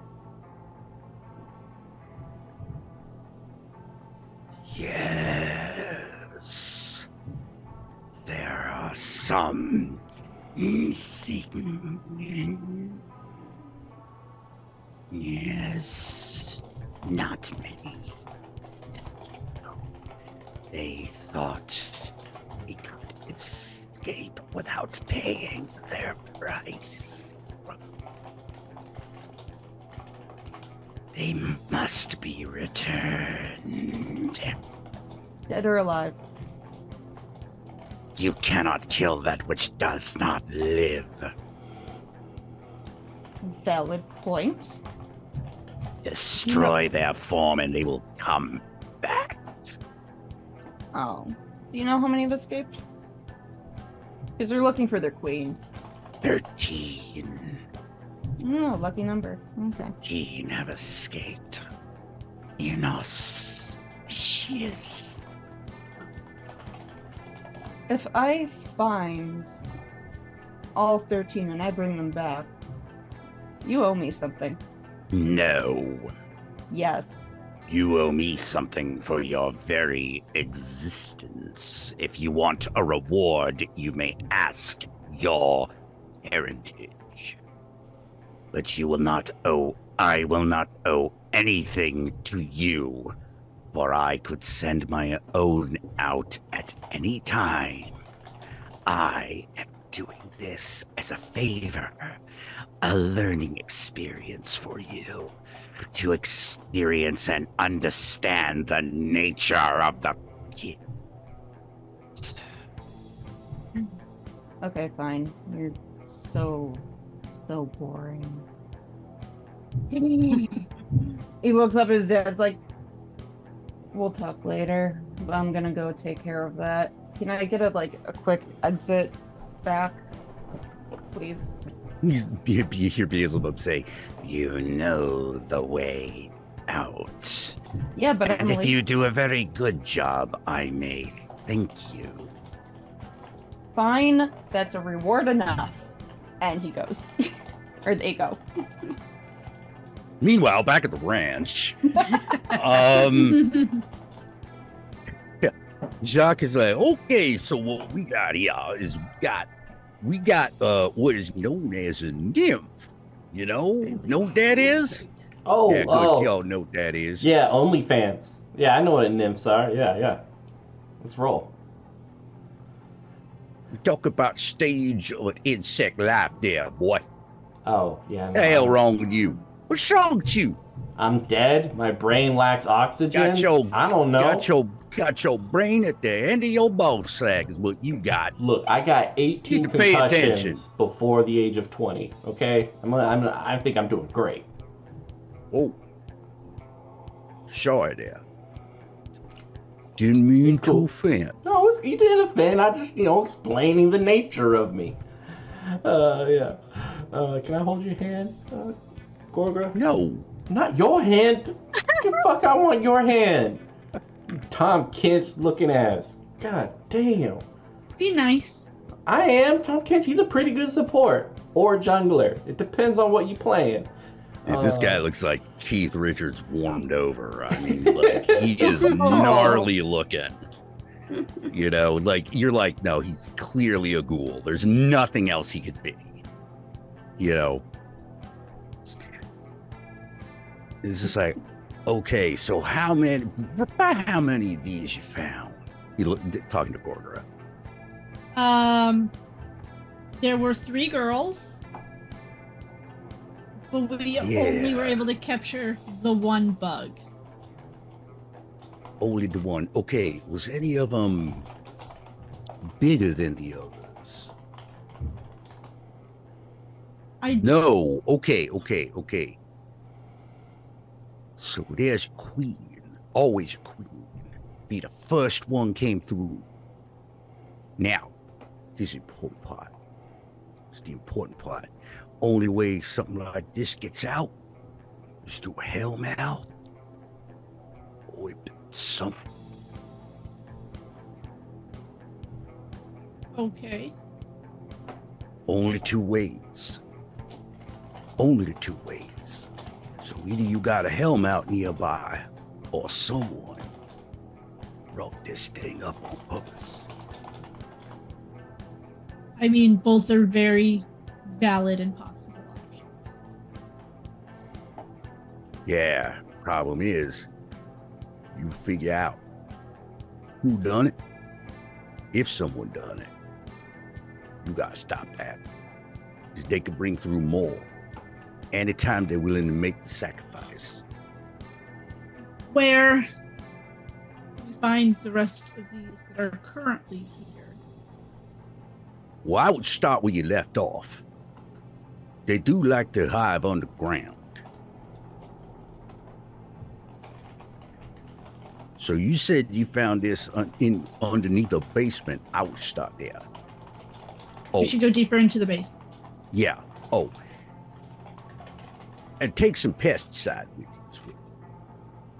Yes. There are some missing. Yes. Not many. They thought we could escape without paying their price. They must be returned. Dead or alive? You cannot kill that which does not live. Valid point. Destroy their form and they will come back. Oh. Do you know how many have escaped? Because they're looking for their queen. 13. Oh, lucky number. Okay. 13 have escaped. You know, she is. If I find all 13 and I bring them back, you owe me something. No. Yes. You owe me something for your very existence. If you want a reward, you may ask your parentage. But you will not owe, I will not owe anything to you, for I could send my own out at any time. I am doing this as a favor, a learning experience for you, to experience and understand the nature of the gift. Okay, fine. You're so boring. He looks up at his dad. It's like, we'll talk later. I'm gonna go take care of that. Can I get a quick exit back, please? You hear Beelzebub say, "You know the way out." Yeah, but and if you do a very good job, I may thank you. Fine, that's a reward enough. And he goes. Or they go. Meanwhile, back at the ranch, Jacques is like, okay, so what we got here is we got what is known as a nymph. You know what that is? Oh, yeah, good. Y'all know what that is. Yeah, OnlyFans. Yeah, I know what nymphs are. Yeah. Let's roll. We talk about stage of insect life there, boy. Oh, yeah. What the hell wrong with you? What's wrong with you? I'm dead. My brain lacks oxygen. I don't know. Got your brain at the end of your ball sack is what you got. Look, I got 18 concussions before the age of 20. Okay, I think I'm doing great. Oh, sure there. Didn't mean It's cool. to offend. No, you didn't offend. I just, explaining the nature of me. Yeah. Can I hold your hand, Gorgra? No. Not your hand. The fuck, I want your hand. You Tom Kinch looking ass. God damn. Be nice. I am Tom Kinch. He's a pretty good support or jungler. It depends on what you playing. This guy looks like Keith Richards warmed over. I mean, like, he is gnarly looking. You're like, no, he's clearly a ghoul. There's nothing else he could be. It's just like, okay, so how many of these you found? Talking to Gorgra. There were 3 girls, but we only were able to capture the 1 bug. Only the one. Okay, was any of them bigger than the others? No. Okay. So there's a queen. Always a queen. Be the first one came through. Now, this is the important part. It's the important part. Only way something like this gets out is through a hellmouth or something. Okay. Only 2 ways. Only the 2 ways. So either you got a hellmouth nearby or someone wrote this thing up on purpose. I mean, both are very valid and possible options. Yeah, problem is, you figure out who done it. If someone done it, you gotta stop that. Because they could bring through more. Anytime they're willing to make the sacrifice. Where do we find the rest of these that are currently here? Well, I would start where you left off. They do like to hive underground. So you said you found this underneath a basement. I would start there. We should go deeper into the base. Yeah. Oh. And take some pesticide with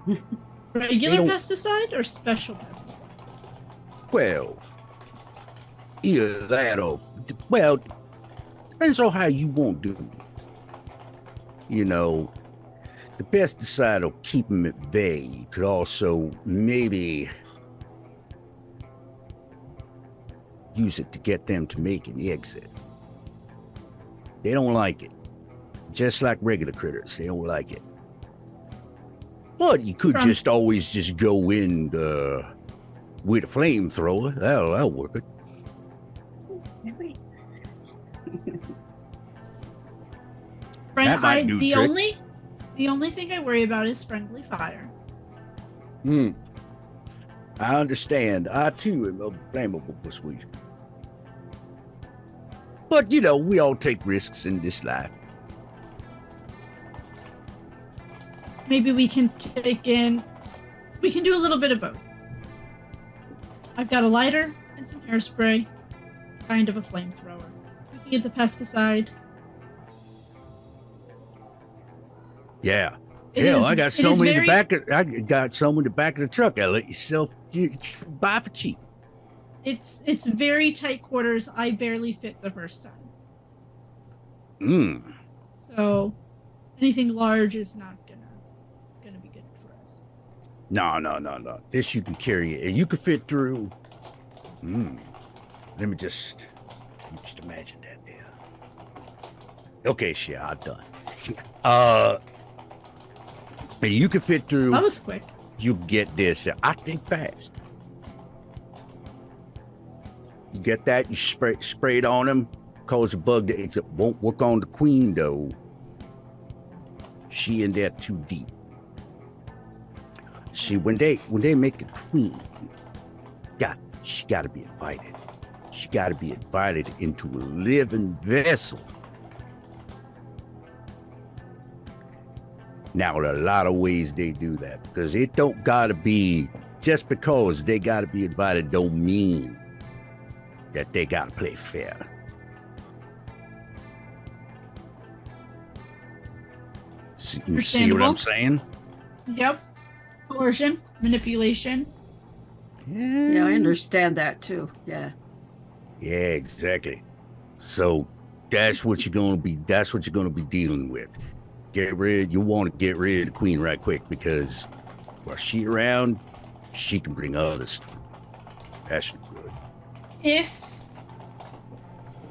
you. Regular pesticide or special pesticide? Well, either that or, well, depends on how you want to do it. The pesticide will keep them at bay. You could also maybe use it to get them to make an exit. They don't like it. Just like regular critters, they don't like it. But you could just always just go in with a flamethrower. That'll work it. Friend, the only thing I worry about is friendly fire. I understand. I too am a flammable persuasion. But we all take risks in this life. Maybe we can do a little bit of both. I've got a lighter and some hairspray, kind of a flamethrower. We can get the pesticide. Yeah. Hell, I got some in the back. I got some in the back of the truck. I let yourself buy for cheap. It's very tight quarters. I barely fit the first time. So anything large is not gonna be good for us. No. This you can carry it. You can fit through. Let me just imagine that there. Okay, shit, I'm done. You can fit through. That was quick. You get this. I think fast. You get that. You spray it on them. Cause a bug that it won't work on the queen though. She in there too deep. See, when they make a queen, she got to be invited. She got to be invited into a living vessel. Now, there are a lot of ways they do that because it don't got to be just because they got to be invited don't mean that they got to play fair. See what I'm saying? Yep. Coercion, manipulation. Yeah, I understand that too. Yeah. Yeah, exactly. So that's what you're gonna be. That's what you're gonna be dealing with. You want to get rid of the queen right quick, because while she's around, she can bring others. That's good. If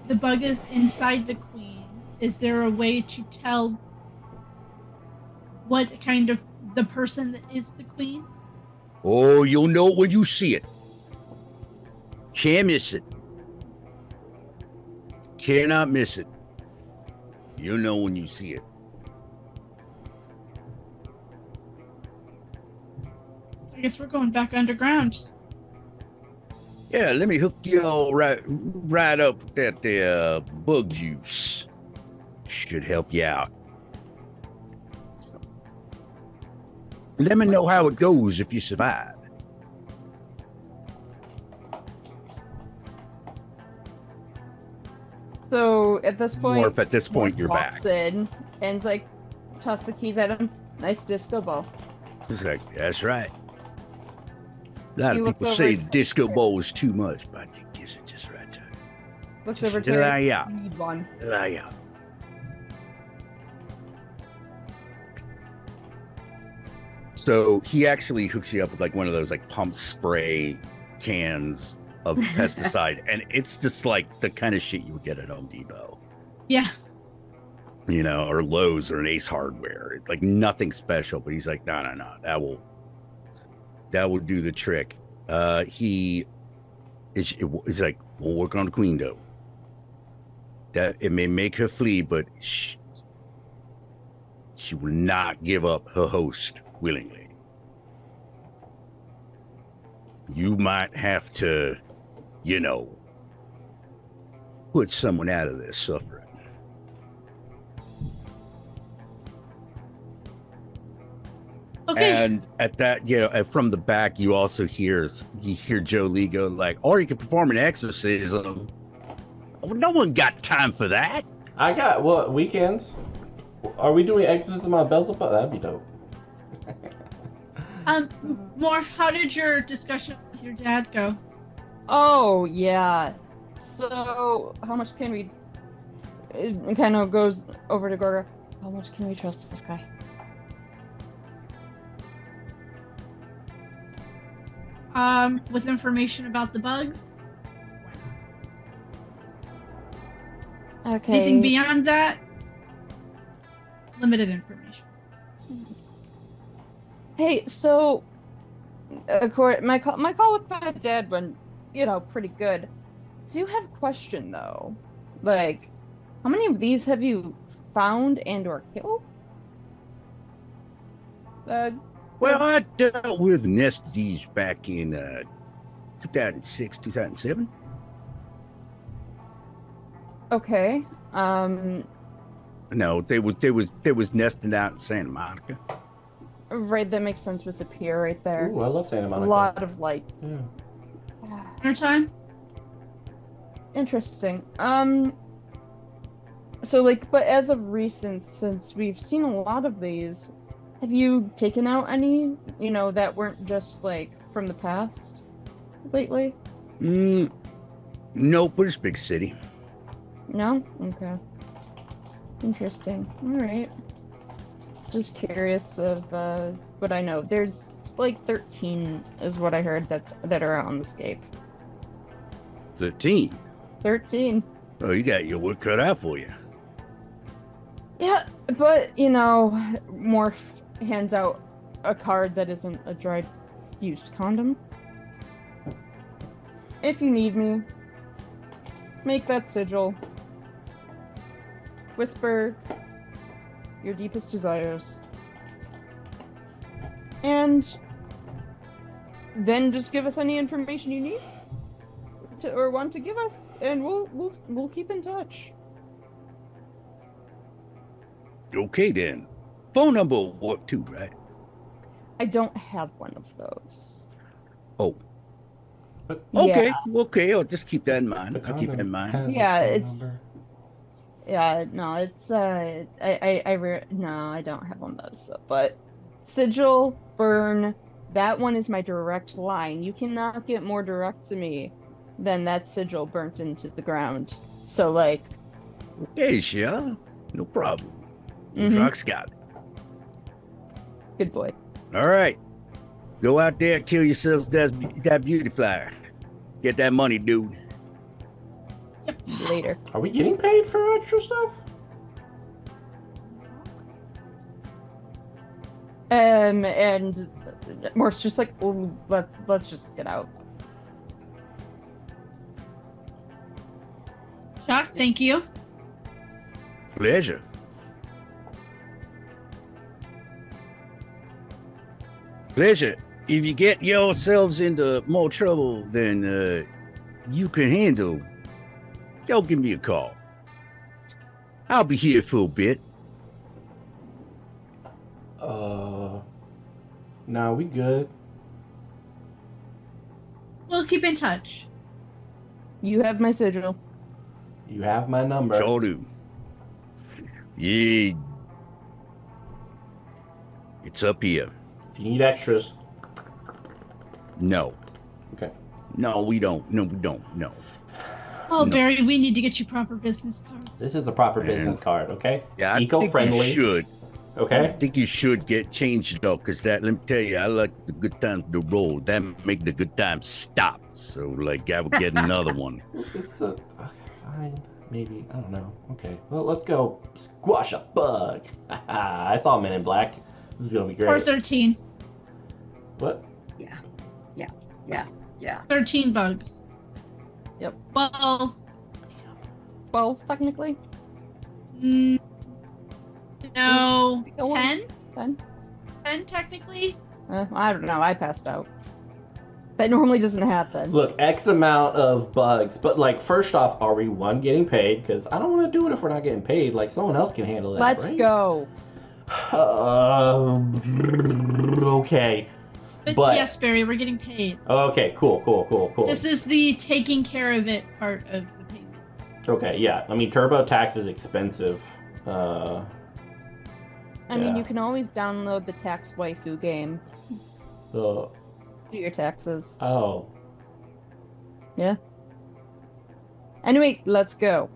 the bug is inside the queen, is there a way to tell what kind of the person that is the queen? Oh, you'll know it when you see it. Can't miss it. Cannot miss it. You'll know when you see it. I guess we're going back underground. Yeah, let me hook you all right up with that bug juice. Should help you out. Let me know how it goes if you survive. So at this point, Morph, at this point, you're walks back. in and it's like, toss the keys at him. Nice disco ball. It's like, that's right. A lot He of looks people over say his the disco shoulder. ball is too much, but I think it's just right time. Looks Just over to lie her. out. Need one. Lie out. So he actually hooks you up with like one of those like pump spray cans of pesticide, and it's just like the kind of shit you would get at Home Depot, Yeah. you know, or Lowe's or an Ace Hardware. Like nothing special, but he's like, no, that will do the trick. He's like, we'll work on the queen though. That it may make her flee, but she will not give up her host willingly. You might have to, you know, put someone out of their suffering. Okay. And at that, you know, from the back, you also hear Joe Lee go like, or you can perform an exorcism. Well, no one got time for that. I got weekends. Are we doing exorcism on Beelzebub? That'd be dope. Morph, how did your discussion with your dad go? Oh, yeah. So, how much can we... It kind of goes over to Gorgra. How much can we trust this guy? With information about the bugs? Okay. Anything beyond that? Limited information. Hey, so... my call with my dad went, you know, pretty good. Do you have a question, though? Like, how many of these have you found and or killed? Well, I dealt with Nesties back in 2006, 2007. Okay. No, they was nesting out in Santa Monica. Right, that makes sense with the pier right there. Ooh, I love Santa A Monica. lot of lights. Yeah. Dinner time? Interesting. So like, but as of recent, since we've seen a lot of these, have you taken out any, you know, that weren't just like from the past lately? No, but it's a big city. No? Okay. Interesting. Alright. Just curious of what I know. There's like 13 is what I heard that are on the scape. 13. 13. Oh, you got your work cut out for you. Yeah, but you know, Morph hands out a card that isn't a dried used condom. If you need me, make that sigil. Whisper your deepest desires. And then just give us any information you need or want to give us, and we'll keep in touch. Okay then. Phone number will work too, right? I don't have one of those. Oh, But okay, Yeah. okay. I'll just keep that in mind. the I'll keep that in condom mind. has a Yeah, phone it's number. yeah, no, it's no, I don't have one of those. But sigil, burn, that one is my direct line. You cannot get more direct to me than that sigil burnt into the ground. So like, Okay, Shia. No problem. Mhm. Rock's got it. good boy. All right. Go out there, kill yourselves that beauty flyer. Get that money, dude. Later. Are we getting paid for extra stuff? And Morph's just like, well, let's just get out. Shock, thank you. Pleasure. Pleasure. If you get yourselves into more trouble than you can handle, y'all give me a call. I'll be here for a bit. Nah, we good. We'll keep in touch. You have my sigil. You have my number. Sure do. Yeah. It's up here. If you need extras. No. Okay. No, we don't. No, we don't. No. Oh, No. Barry, we need to get you proper business cards. This is a proper Man. business card, okay? Yeah, I think Eco-friendly. you should. I Okay? think you should get changed though, because that, let me tell you, I like the good times to roll. That make the good times stop. So, like, I would get another one. It's a... Fine. Maybe. I don't know. Okay. Well, let's go squash a bug. I saw Men in Black. This is gonna be great. Or 13. What? Yeah. 13 bugs. Yep. Well, 12, technically. mm, no, Go on. 10? 10? 10 technically? I don't know. I passed out. That normally doesn't happen. Look, X amount of bugs. But, like, first off, are we, one, getting paid? Because I don't want to do it if we're not getting paid. Like, someone else can handle that, Let's right? go. Okay. But, But- yes, Barry, we're getting paid. Okay, cool. This is the taking care of it part of the payment. Okay, yeah. I mean, TurboTax is expensive. I mean, Yeah. you can always download the tax waifu game. The... Do your taxes. Oh. Anyway, let's go.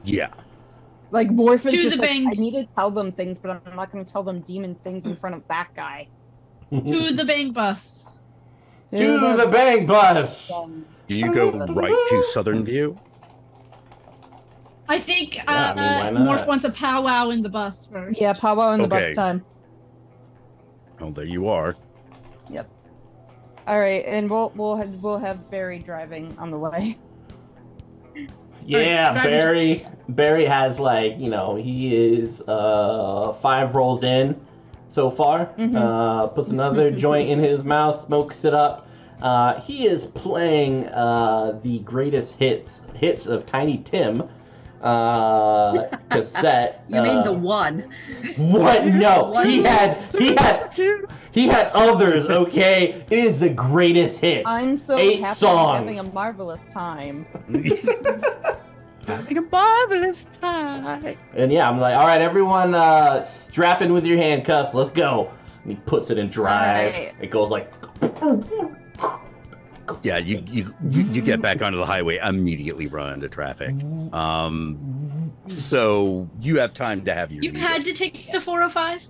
Yeah. Like, Morph is To just the like, bank. I need to tell them things, but I'm not going to tell them demon things in front of that guy. To the bang bus. To the bang bus! You go right to Southern View. I think Yeah, I mean, why not? Morph wants a powwow in the bus first. Yeah, powwow in the Okay. bus time. Oh, there you are. All right, and we'll have Barry driving on the way. Yeah, Alright, Barry has, like, you know, he is 5 rolls in so far. Mhm. Puts another joint in his mouth, smokes it up. He is playing the greatest hits of Tiny Tim cassette. You mean the one? What? No, One. he had others. Okay, it is the greatest hits. I'm so 8 happy songs. I'm having a marvelous time. Having a marvelous time. And yeah, I'm like, all right, everyone, strap in with your handcuffs. Let's go. And he puts it in drive. Alright. It goes like. Yeah, you get back onto the highway, immediately run into traffic. So you have time to have your. You had to take the 405?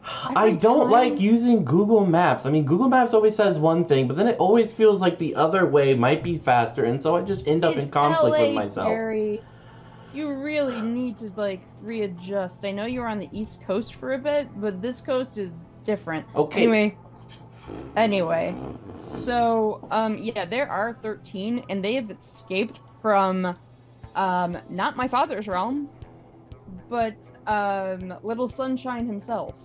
I don't like using Google Maps. I mean, Google Maps always says one thing, but then it always feels like the other way might be faster, and so I just end up in It's conflict LA, with myself. Barry. You really need to like readjust. I know you were on the East Coast for a bit, but this coast is different. Okay. Anyway, so yeah, there are 13, and they have escaped from not my father's realm, but Little Sunshine himself.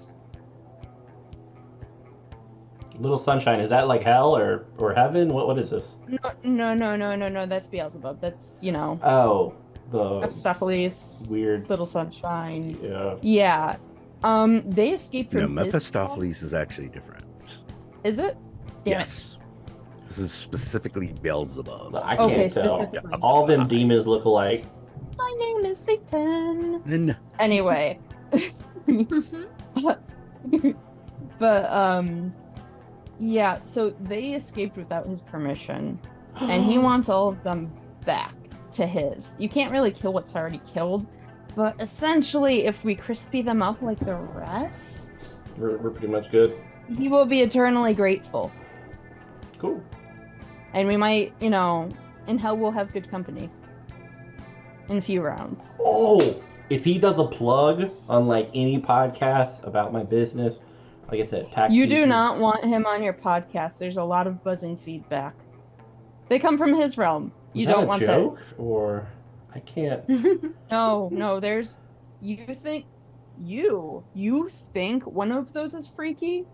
Little Sunshine, is that like hell or heaven? What is this? No. That's Beelzebub. That's Oh, the Mephistopheles, weird. Little Sunshine. Yeah. Yeah. They escaped No, from his Mephistopheles is actually different. Is it? Damn Yes. This is specifically Beelzebub. I can't Okay, tell. specifically. All them demons look alike. My name is Satan. And Anyway. But, yeah, so they escaped without his permission, and he wants all of them back to his. You can't really kill what's already killed, but essentially, if we crispy them up like the rest, We're pretty much good. he will be eternally grateful. Cool. And we might, you know, in hell we'll have good company. In a few rounds. Oh, if he does a plug on like any podcast about my business, like I said, tax You do season. not want him on your podcast. There's a lot of buzzing feedback. They come from his realm. You Is that don't a want joke? Or I can't. that. No, there's you think one of those is freaky?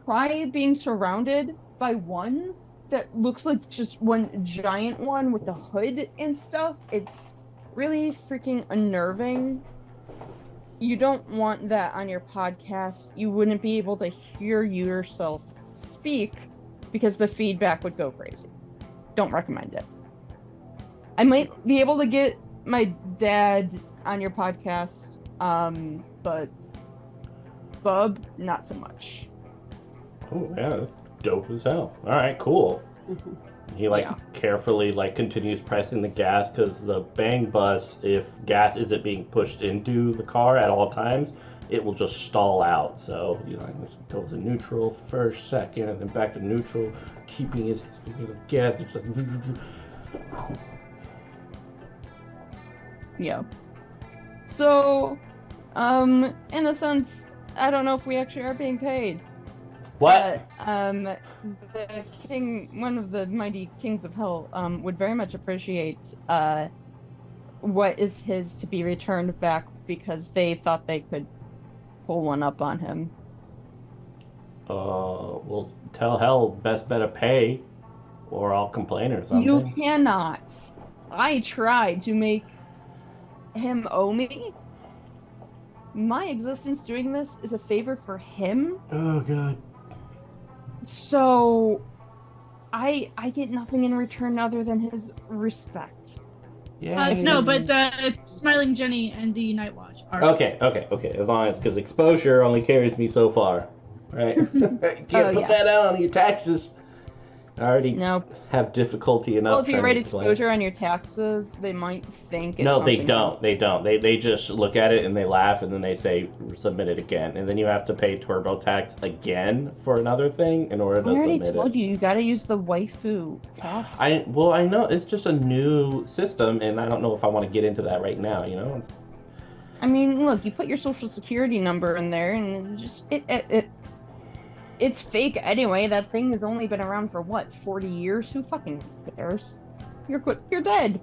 Try being surrounded by one that looks like just one giant one with a hood and stuff. It's really freaking unnerving. You don't want that on your podcast. You wouldn't be able to hear yourself speak because the feedback would go crazy. Don't recommend it. I might be able to get my dad on your podcast, but Bub, not so much. Oh yeah, that's dope as hell. All right, cool. He like Yeah. carefully like continues pressing the gas because the bang bus, if gas isn't being pushed into the car at all times, it will just stall out. So you know, it goes in neutral first, second, and then back to neutral, keeping his gas. Just like, Yeah. So, in a sense, I don't know if we actually are being paid. what? But, the king, one of the mighty kings of hell, would very much appreciate, what is his to be returned back because they thought they could pull one up on him. Well, tell hell best better pay, or I'll complain or something. You cannot. I tried to make him owe me. My existence doing this is a favor for him. Oh god. So I get nothing in return other than his respect. Yeah. No, but Smiling Jenny and the Night Watch are. Okay. As long as, because exposure only carries me so far, right? You can't put yeah. that out on your taxes. I already Nope. have difficulty enough. Well, if you trying write to explain. exposure on your taxes, they might think it's No, they something don't. They don't. They just look at it and they laugh and then they say submit it again, and then you have to pay TurboTax again for another thing in order to I already submit told it. you gotta use the waifu tax. I know it's just a new system, and I don't know if I want to get into that right now. You know. I mean, look, you put your social security number in there, and it's just it's fake anyway. That thing has only been around for what, 40 years? Who fucking cares? You're dead.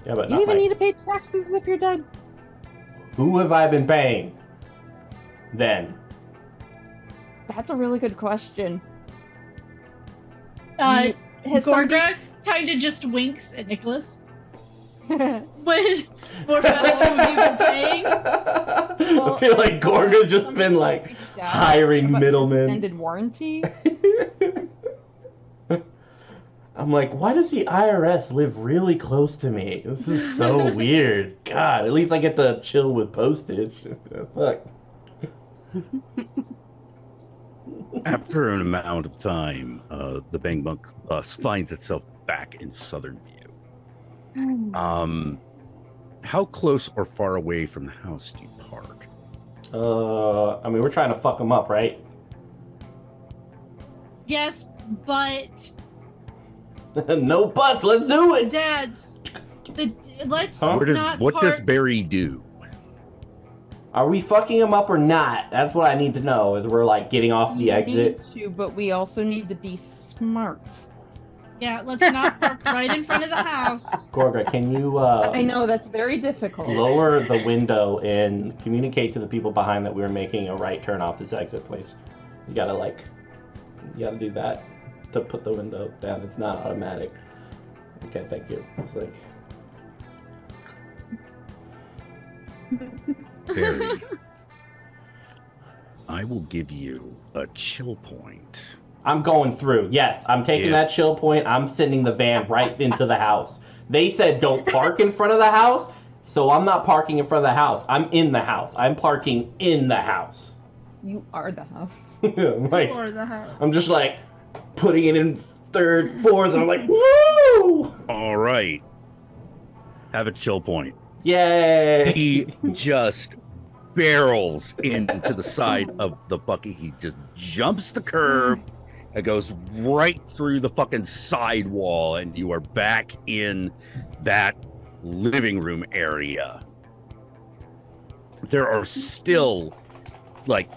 Yeah, but You not even my- need to pay taxes if you're dead. Who have I been paying? Then. That's a really good question. Uh, Has Gorgra kind of just winks at Nikolas. somebody- When Morph asks who have you been paying? I feel like Gorga's just been like reached out hiring about middlemen. Extended warranty. I'm like, why does the IRS live really close to me? This is so weird. God, at least I get to chill with postage. Fuck. After an amount of time, the Bang Bunk bus finds itself back in Southern View. How close or far away from the house do you park? I mean, we're trying to fuck them up, right? Yes, but No bus, let's do it! Dads, let's Huh? not What does park- Barry do? Are we fucking them up or not? That's what I need to know, as we're like getting off the You exit. need to, but we also need to be smart. Yeah, let's not park right in front of the house. Gorgra, can you I know that's very difficult. lower the window and communicate to the people behind that we're making a right turn off this exit, please? You gotta do that to put the window down. It's not automatic. Okay, thank you. It's like, Barry, I will give you a chill point I'm going through. Yes, I'm taking that chill point. I'm sending the van right into the house. They said don't park in front of the house, so I'm not parking in front of the house. I'm in the house. I'm parking in the house. You are the house. Like, You are the house. I'm just like putting it in third, fourth, and I'm like, woo! All right. Have a chill point. Yay! He just barrels into the side of the bucket. He just jumps the curb. It goes right through the fucking sidewall, and you are back in that living room area. There are still, like,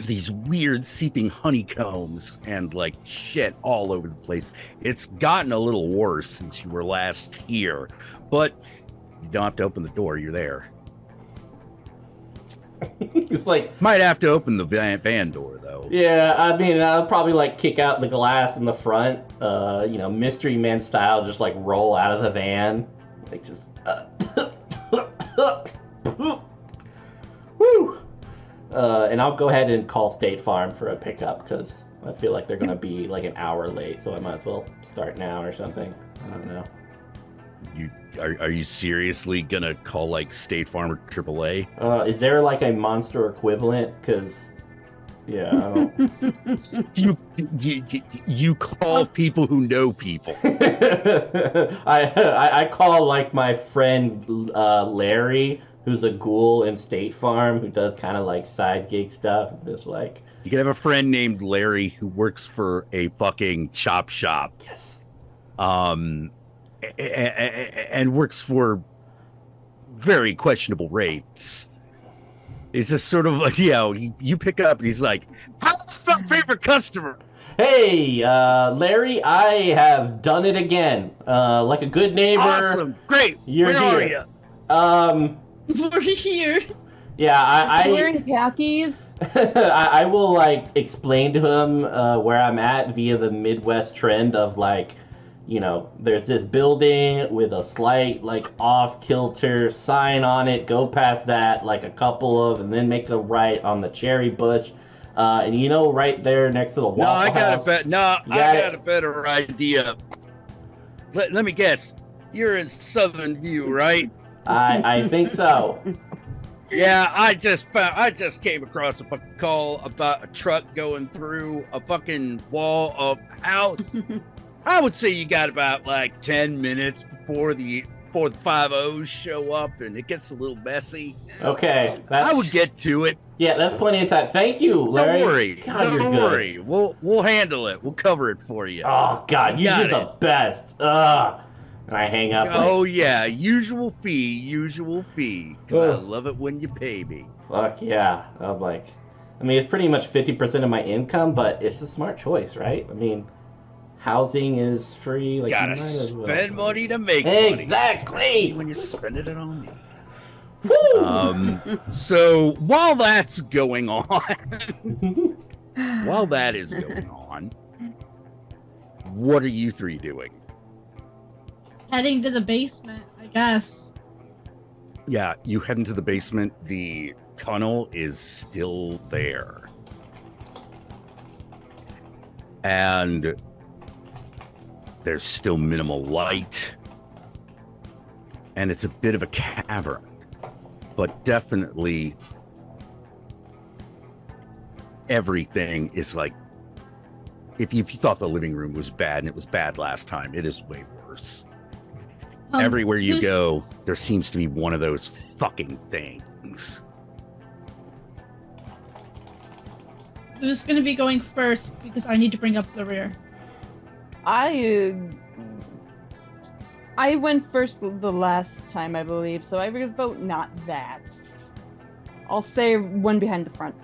these weird seeping honeycombs and, like, shit all over the place. It's gotten a little worse since you were last here, but you don't have to open the door. You're there. It's like, might have to open the van door though. Yeah, I mean, I'll probably like kick out the glass in the front, Mystery Man style, just like roll out of the van, like just, woo. And I'll go ahead and call State Farm for a pickup because I feel like they're gonna be like an hour late, so I might as well start now or something. I don't know. Are you seriously gonna call like State Farm or AAA? Is there like a monster equivalent? Because, yeah, I don't. you call people who know people. I call like my friend Larry, who's a ghoul in State Farm, who does kind of like side gig stuff. Just like you can have a friend named Larry who works for a fucking chop shop. Yes. And works for very questionable rates. It's just sort of like, you pick up and he's like, how's my favorite customer? Hey, Larry, I have done it again. Like a good neighbor. Awesome. Great. You're Where here. are you? We're here. Yeah, I wearing khakis. I will like explain to him where I'm at via the Midwest trend of like, there's this building with a slight, like, off-kilter sign on it. Go past that, like, a couple of, and then make a right on the cherry bush. And right there next to the Waffle House. I got a better idea. Let me guess. You're in Southern View, right? I think so. Yeah, I just came across a fucking call about a truck going through a fucking wall of house. I would say you got about like 10 minutes before the 5-0s show up and it gets a little messy. Okay. I would get to it. Yeah, that's plenty of time. Thank you, Larry. Don't worry. God, Don't worry. We'll handle it. We'll cover it for you. Oh, God, you're the best. Ugh. And I hang up. Oh, yeah. Usual fee. Because I love it when you pay me. Fuck yeah. I'm like, it's pretty much 50% of my income, but it's a smart choice, right? Housing is free. Like, gotta spend money to make money. Exactly. When you're spending it on me. So while that's going on, what are you three doing? Heading to the basement, I guess. Yeah, you head into the basement. The tunnel is still there. And there's still minimal light. And it's a bit of a cavern. But definitely everything is like, if you thought the living room was bad and it was bad last time, it is way worse. Everywhere you go, there seems to be one of those fucking things. Who's going to be going first? Because I need to bring up the rear. I went first the last time, I believe, so I would vote not that. I'll say one behind the front.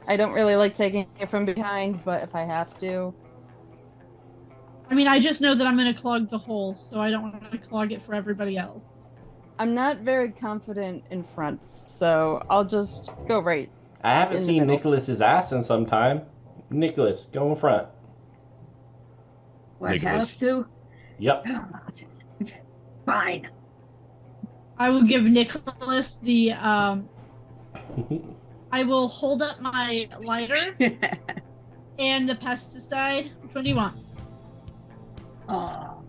I don't really like taking it from behind, but if I have to. I just know that I'm going to clog the hole, so I don't want to clog it for everybody else. I'm not very confident in front, so I'll just go right. I haven't seen Nikolas's ass in some time. Nikolas, go in front. I have to? Yep. Fine. I will give Nikolas the, I I will hold up my lighter and the pesticide. Which one do you want? Oh.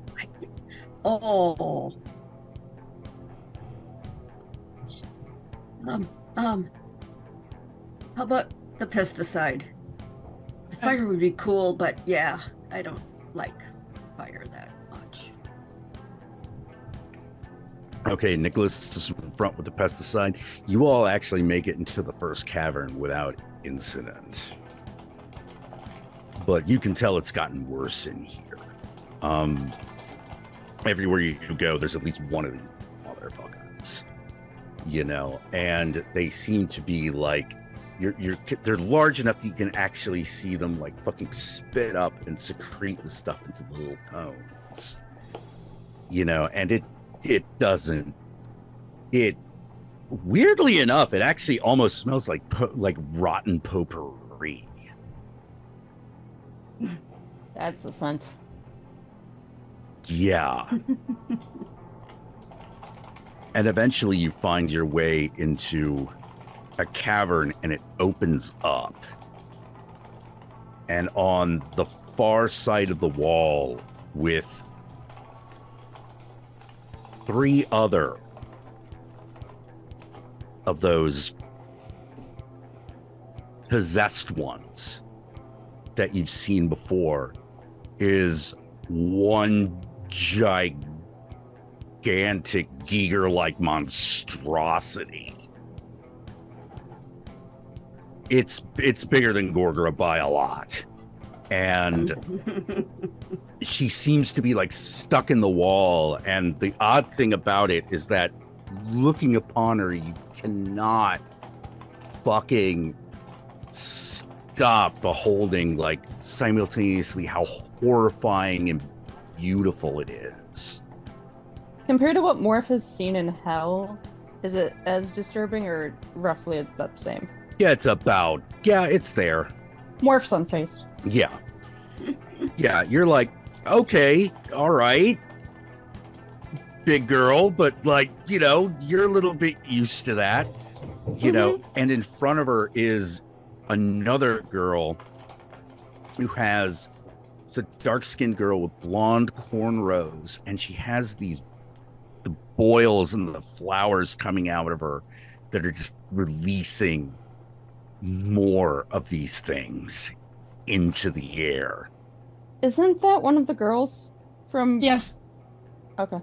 How about the pesticide? The fire would be cool, but yeah, I don't like fire that much. Okay, Nikolas is in front with the pesticide. You all actually make it into the first cavern without incident. But you can tell it's gotten worse in here. Everywhere you go, there's at least one of these motherfuckers. You know, and they seem to be like, they're large enough that you can actually see them like fucking spit up and secrete the stuff into the little cones. You know, and it weirdly enough, it actually almost smells like rotten potpourri. That's the scent. Yeah. And eventually you find your way into a cavern and it opens up. And on the far side of the wall with 3 other of those possessed ones that you've seen before is one gigantic Giger-like monstrosity. It's bigger than Gorgra by a lot. And she seems to be like stuck in the wall. And the odd thing about it is that looking upon her, you cannot fucking stop beholding like simultaneously how horrifying and beautiful it is. Compared to what Morph has seen in Hell, is it as disturbing or roughly about the same? Yeah, it's there. Morph's unfazed. Yeah. Yeah, you're like, okay, all right, big girl, but like, you know, you're a little bit used to that, you know, and in front of her is another girl it's a dark-skinned girl with blonde cornrows, and she has the boils and the flowers coming out of her that are just releasing more of these things into the air. Isn't that one of the girls from... Yes. Okay.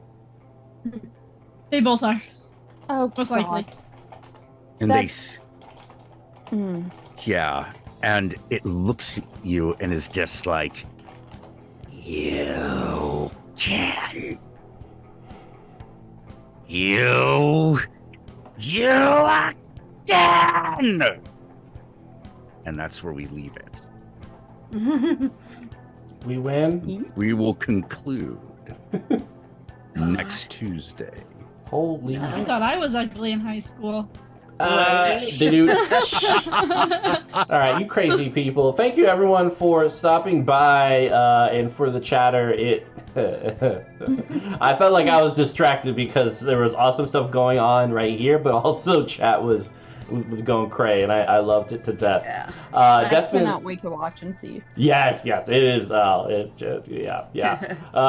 They both are. Oh, most likely. And Yeah. And it looks at you and is just like, you can. You again. And that's where we leave it. We win. We will conclude next Tuesday. Holy! I thought I was ugly in high school. Dude. All right, you crazy people. Thank you everyone for stopping by and for the chatter. I felt like I was distracted because there was awesome stuff going on right here, but also chat was going cray, and I loved it to death. Yeah. I cannot wait to watch and see. Yes, it is.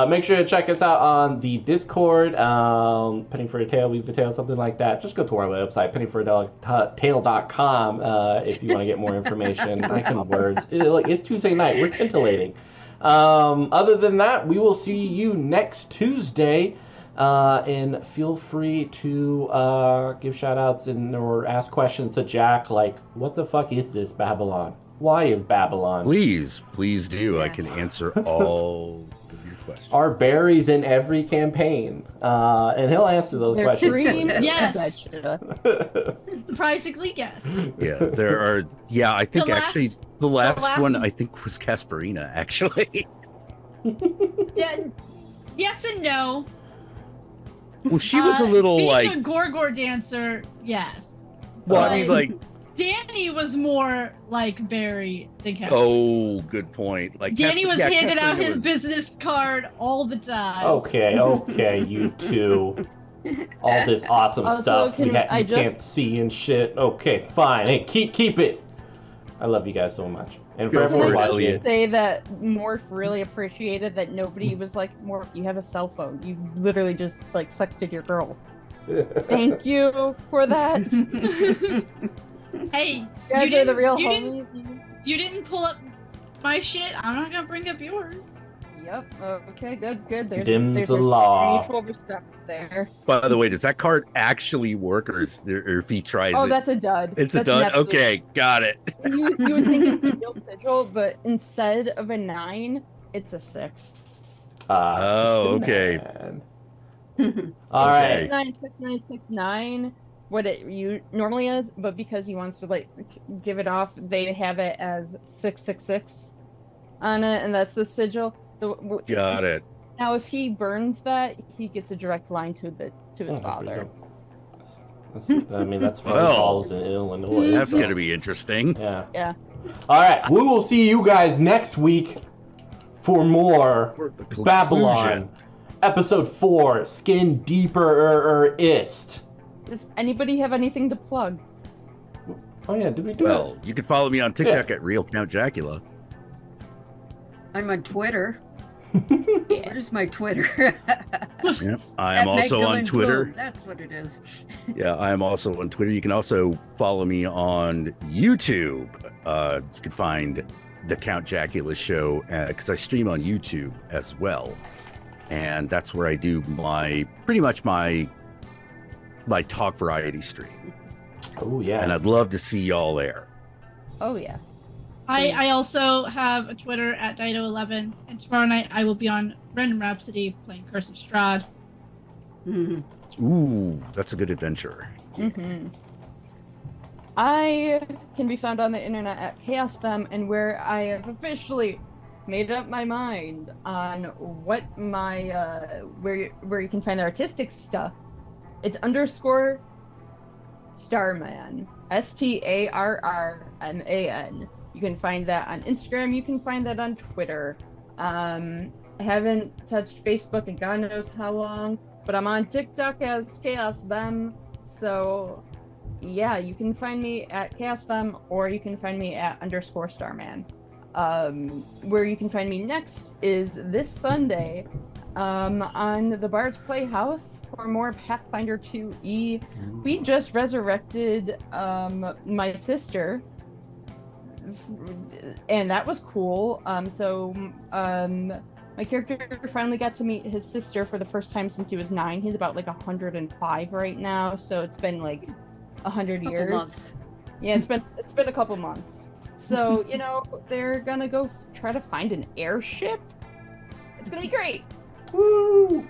Make sure to check us out on the Discord, Penny for a Tale, Leave the Tale, something like that. Just go to our website, pennyforatale.com, if you want to get more information. I can words. It's Tuesday night. We're titillating. Other than that, we will see you next Tuesday. And feel free to give shout outs or ask questions to Jack, like, what the fuck is this Babylon? Why is Babylon? Please do. Yes. I can answer all of your questions. Are berries in every campaign? And he'll answer those They're questions. green. Yes. Gotcha. Surprisingly, yes. Yeah, there are. Yeah, I think the last one one- I think was Casperina, actually. Yeah, yes and no. Well, she was a little being like. a Gore-Gore dancer, yes. Well, I mean, like. Danny was more like Barry than Casper. Oh, good point. Like Danny was handing out Casperina his was- business card all the time. Okay, you two. all this awesome Also, stuff can you I can't just- see and shit. Okay, fine. Hey, keep it. I love you guys so much. And for Go everyone for it, watching, Elliot. Say that Morph really appreciated that nobody was like, Morph, you have a cell phone. You literally just like sexted your girl. Thank you for that. You Hey, guys you are the real didn't- homies. you didn't pull up my shit. I'm not gonna bring up yours. Yep. Okay. Good. There's Dim's the law. mutual respect there. By the way, does that card actually work, or if he tries Oh, it? that's a dud. It's That's a an dud. absolute- Okay, got it. You would think it's the real sigil, but instead of a 9, it's a 6. Oh, okay. All right. 696969. What it you normally is, but because he wants to like give it off, they have it as 666 on it, and that's the sigil. Got it. Now, if he burns that, he gets a direct line to his Oh, that's pretty father. dope. I mean, that's Father Well, Falls in Illinois. That's so, gonna be interesting. Yeah. Yeah. All right. We will see you guys next week for more For the conclusion. Babylon, episode 4, Skin Deeper Ist. Does anybody have anything to plug? Oh yeah, did we do Well, you can follow me on TikTok at Real Count Jackula. I'm on Twitter. What is my Twitter? Yep. I am At also on Magdalene Twitter. Bloom. That's what it is. Yeah, I am also on Twitter. You can also follow me on YouTube. You can find the Count Jackula show because I stream on YouTube as well, and that's where I do pretty much my talk variety stream. Oh yeah. And I'd love to see y'all there. Oh yeah. I also have a Twitter at Dyto11, and tomorrow night I will be on Random Rhapsody playing Curse of Strahd. Mhm. Ooh, that's a good adventure. Mm-hmm. I can be found on the internet at ChaosThem, and where I have officially made up my mind on what my where you can find the artistic stuff. It's _Starman, STARRMAN. You can find that on Instagram. You can find that on Twitter. I haven't touched Facebook in God knows how long, but I'm on TikTok as ChaosThem. So yeah, you can find me at ChaosThem, or you can find me at _Starman. Where you can find me next is this Sunday on the Bard's Playhouse for more Pathfinder 2E. We just resurrected my sister, and that was cool. My character finally got to meet his sister for the first time since he was 9. He's about like 105 right now, so it's been like 100 years. Months. Yeah, it's been a couple months. So, they're gonna go try to find an airship. It's gonna be great. Woo!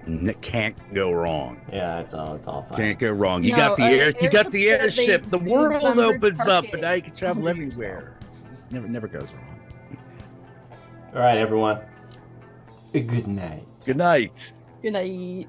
It can't go wrong. Yeah, it's all fine. Can't go wrong. You No, got the air. You got the airship that airship. they The use world on opens Bridge up, Park and now you can travel 100 years everywhere. It never goes wrong. All right, everyone. Good night. Good night. Good night.